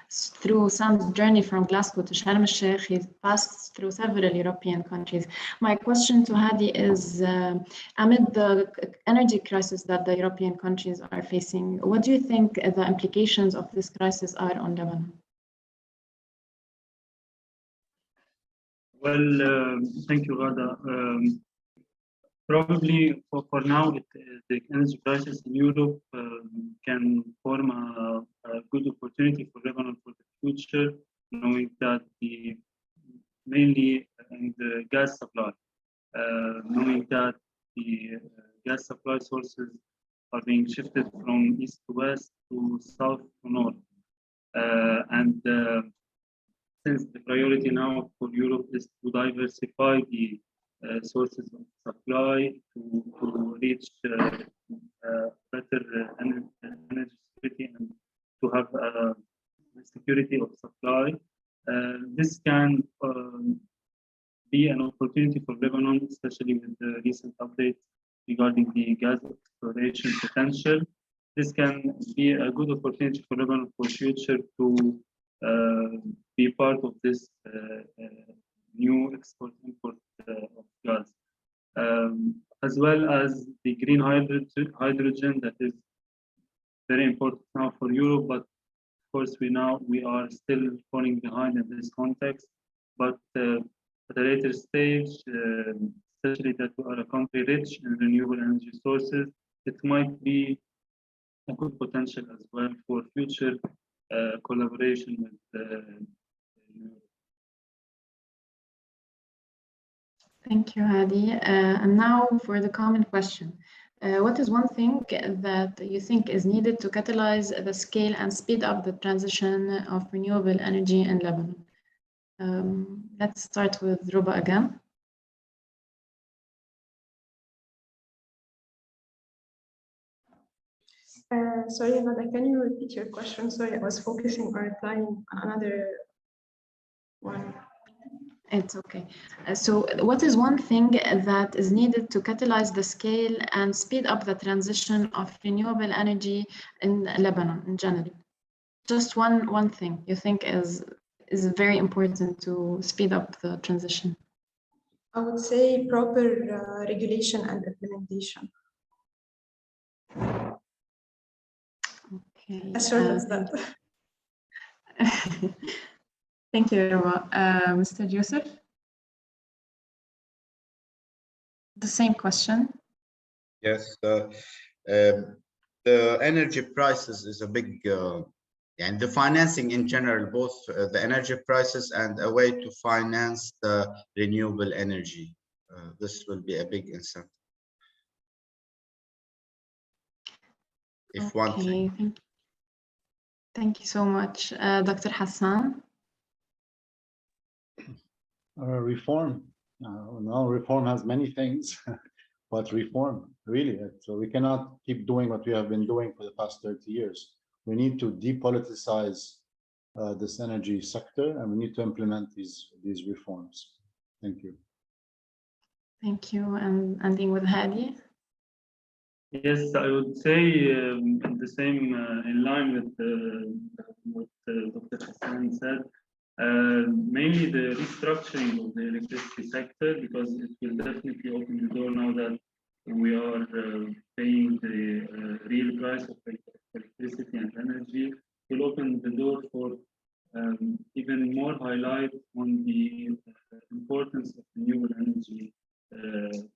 Through Sam's journey from Glasgow to Sharm el-Sheikh, he passed through several European countries. My question to Hadi is, amid the energy crisis that the European countries are facing, what do you think the implications of this crisis are on Lebanon?
Well, thank you, Ghada. Probably for now, the energy crisis in Europe can form a good opportunity for Lebanon for the future, knowing that mainly in the gas supply, knowing that the gas supply sources are being shifted from east to west to south to north. And since the priority now for Europe is to diversify the sources of supply to reach better energy security and to have security of supply, this can be an opportunity for Lebanon, especially with the recent updates regarding the gas exploration potential. This can be a good opportunity for Lebanon for future to be part of this new export-import of gas, as well as the green hydrogen that is very important now for Europe, but of course we are still falling behind in this context. But at a later stage, especially that we are a country rich in renewable energy sources, it might be a good potential as well for future collaboration with
Thank you, Hadi. And now for the common question. What is one thing that you think is needed to catalyze the scale and speed up the transition of renewable energy in Lebanon? Let's start with Rouba again.
Sorry, Ghada, can you repeat your question? Sorry, I was focusing on replying on another one.
It's okay. So what is one thing that is needed to catalyze the scale and speed up the transition of renewable energy in Lebanon in general? Just one thing you think is very important to speed up the transition.
I would say proper regulation and implementation.
Okay.
As short as that.
Thank you, Rouba. Mr. Youssef? The same question.
Yes, the energy prices is a big, and the financing in general, both the energy prices and a way to finance the renewable energy. This will be a big incentive. If
Okay,
one thing.
Thank you so much. Dr. Hassan?
Reform. No, reform has many things, but reform, really. So we cannot keep doing what we have been doing for the past 30 years. We need to depoliticize this energy sector, and we need to implement these reforms. Thank you.
Thank you. And ending with Hadi?
Yes, I would say the same in line with what Dr. Hassan said. Mainly the restructuring of the electricity sector, because it will definitely open the door now that we are paying the real price of electricity and energy. It will open the door for even more highlight on the importance of renewable energy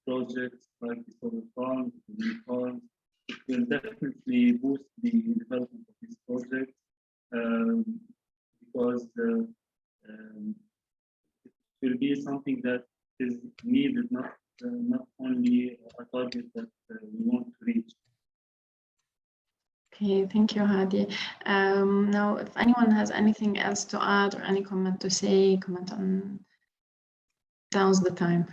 projects like the solar farms, the wind farms. It will definitely boost the development of these projects because it will be something that is needed, not only a target that we want to reach.
Okay, thank you, Hadi. Now, if anyone has anything else to add or any comment to say, comment on, now's the time.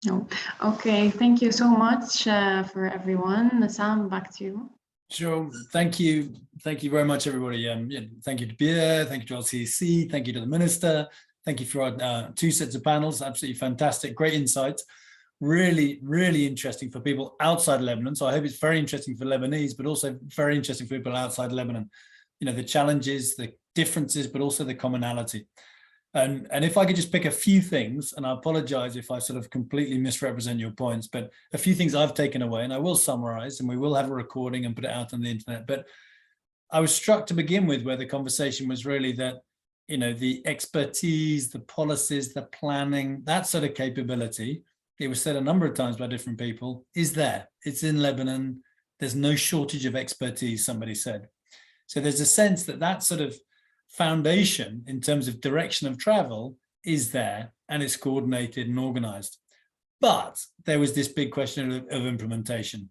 No. Okay, thank you so much for everyone. Sam, back to you.
Sure. Thank you. Thank you very much, everybody. Thank you to Pierre. Thank you to LCEC. Thank you to the Minister. Thank you for our two sets of panels. Absolutely fantastic. Great insights. Really, really interesting for people outside Lebanon. So I hope it's very interesting for Lebanese, but also very interesting for people outside Lebanon. You know, the challenges, the differences, but also the commonality. And if I could just pick a few things, and I apologize if I sort of completely misrepresent your points, but a few things I've taken away, and I will summarize, and we will have a recording and put it out on the internet. But I was struck to begin with where the conversation was really that, you know, the expertise, the policies, the planning, that sort of capability, it was said a number of times by different people, is there. It's in Lebanon. There's no shortage of expertise, somebody said. So there's a sense that that sort of foundation in terms of direction of travel is there, and it's coordinated and organized. But there was this big question of implementation.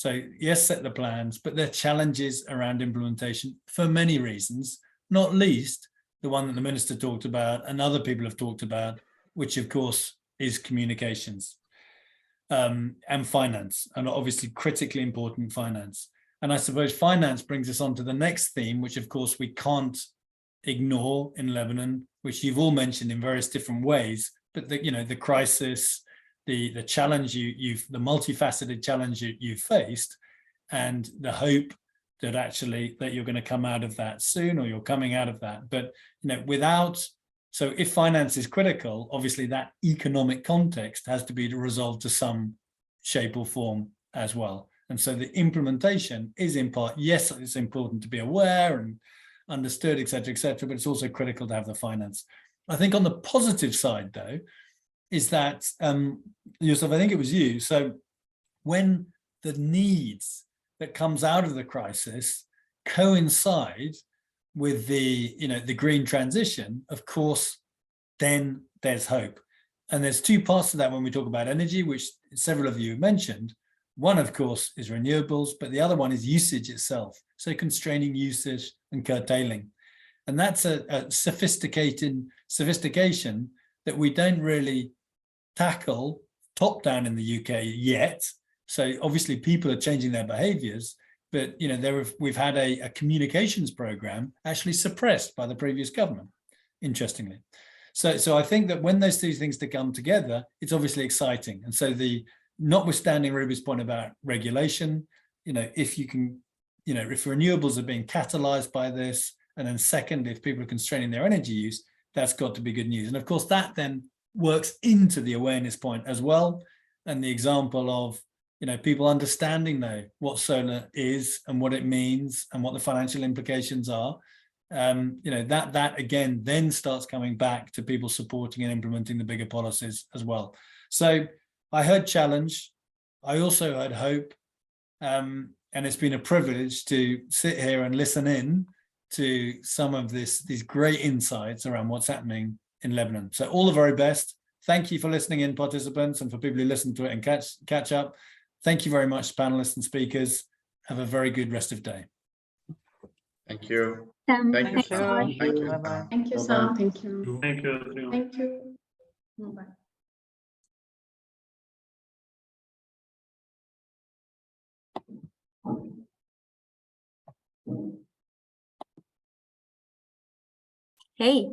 So yes, set the plans, but there are challenges around implementation for many reasons, not least the one that the minister talked about and other people have talked about, which of course is communications and finance, and obviously critically important finance. And I suppose finance brings us on to the next theme, which of course we can't ignore in Lebanon, which you've all mentioned in various different ways, but the crisis, the challenge the multifaceted challenge you've faced, and the hope that actually that you're going to come out of that soon, or you're coming out of that. But so if finance is critical, obviously that economic context has to be resolved to some shape or form as well. And so the implementation is in part, yes, it's important to be aware and understood, et cetera, but it's also critical to have the finance. I think on the positive side, though, is that, Youssef, I think it was you. So when the needs that comes out of the crisis coincide with the green transition, of course, then there's hope. And there's two parts to that when we talk about energy, which several of you mentioned. One, of course, is renewables, but the other one is usage itself. So constraining usage and curtailing. And that's a sophistication that we don't really tackle top down in the UK yet. So obviously people are changing their behaviors, but we've had a communications program actually suppressed by the previous government, interestingly. So I think that when those two things to come together, it's obviously exciting. And so notwithstanding Rouba's point about regulation, if you can, if renewables are being catalyzed by this, and then second, if people are constraining their energy use, that's got to be good news. And of course, that then works into the awareness point as well. And the example of, people understanding though what solar is and what it means and what the financial implications are. That again then starts coming back to people supporting and implementing the bigger policies as well. So I heard challenge, I also heard hope, and it's been a privilege to sit here and listen in to some of these great insights around what's happening in Lebanon. So all the very best. Thank you for listening in, participants, and for people who listen to it and catch up. Thank you very much, panelists and speakers. Have a very good rest of day.
Thank you.
Thank you,
Sam. Thank you.
Bye-bye.
Thank you, Sam. Thank you.
Thank you, everyone.
Thank you. Bye.
Hey.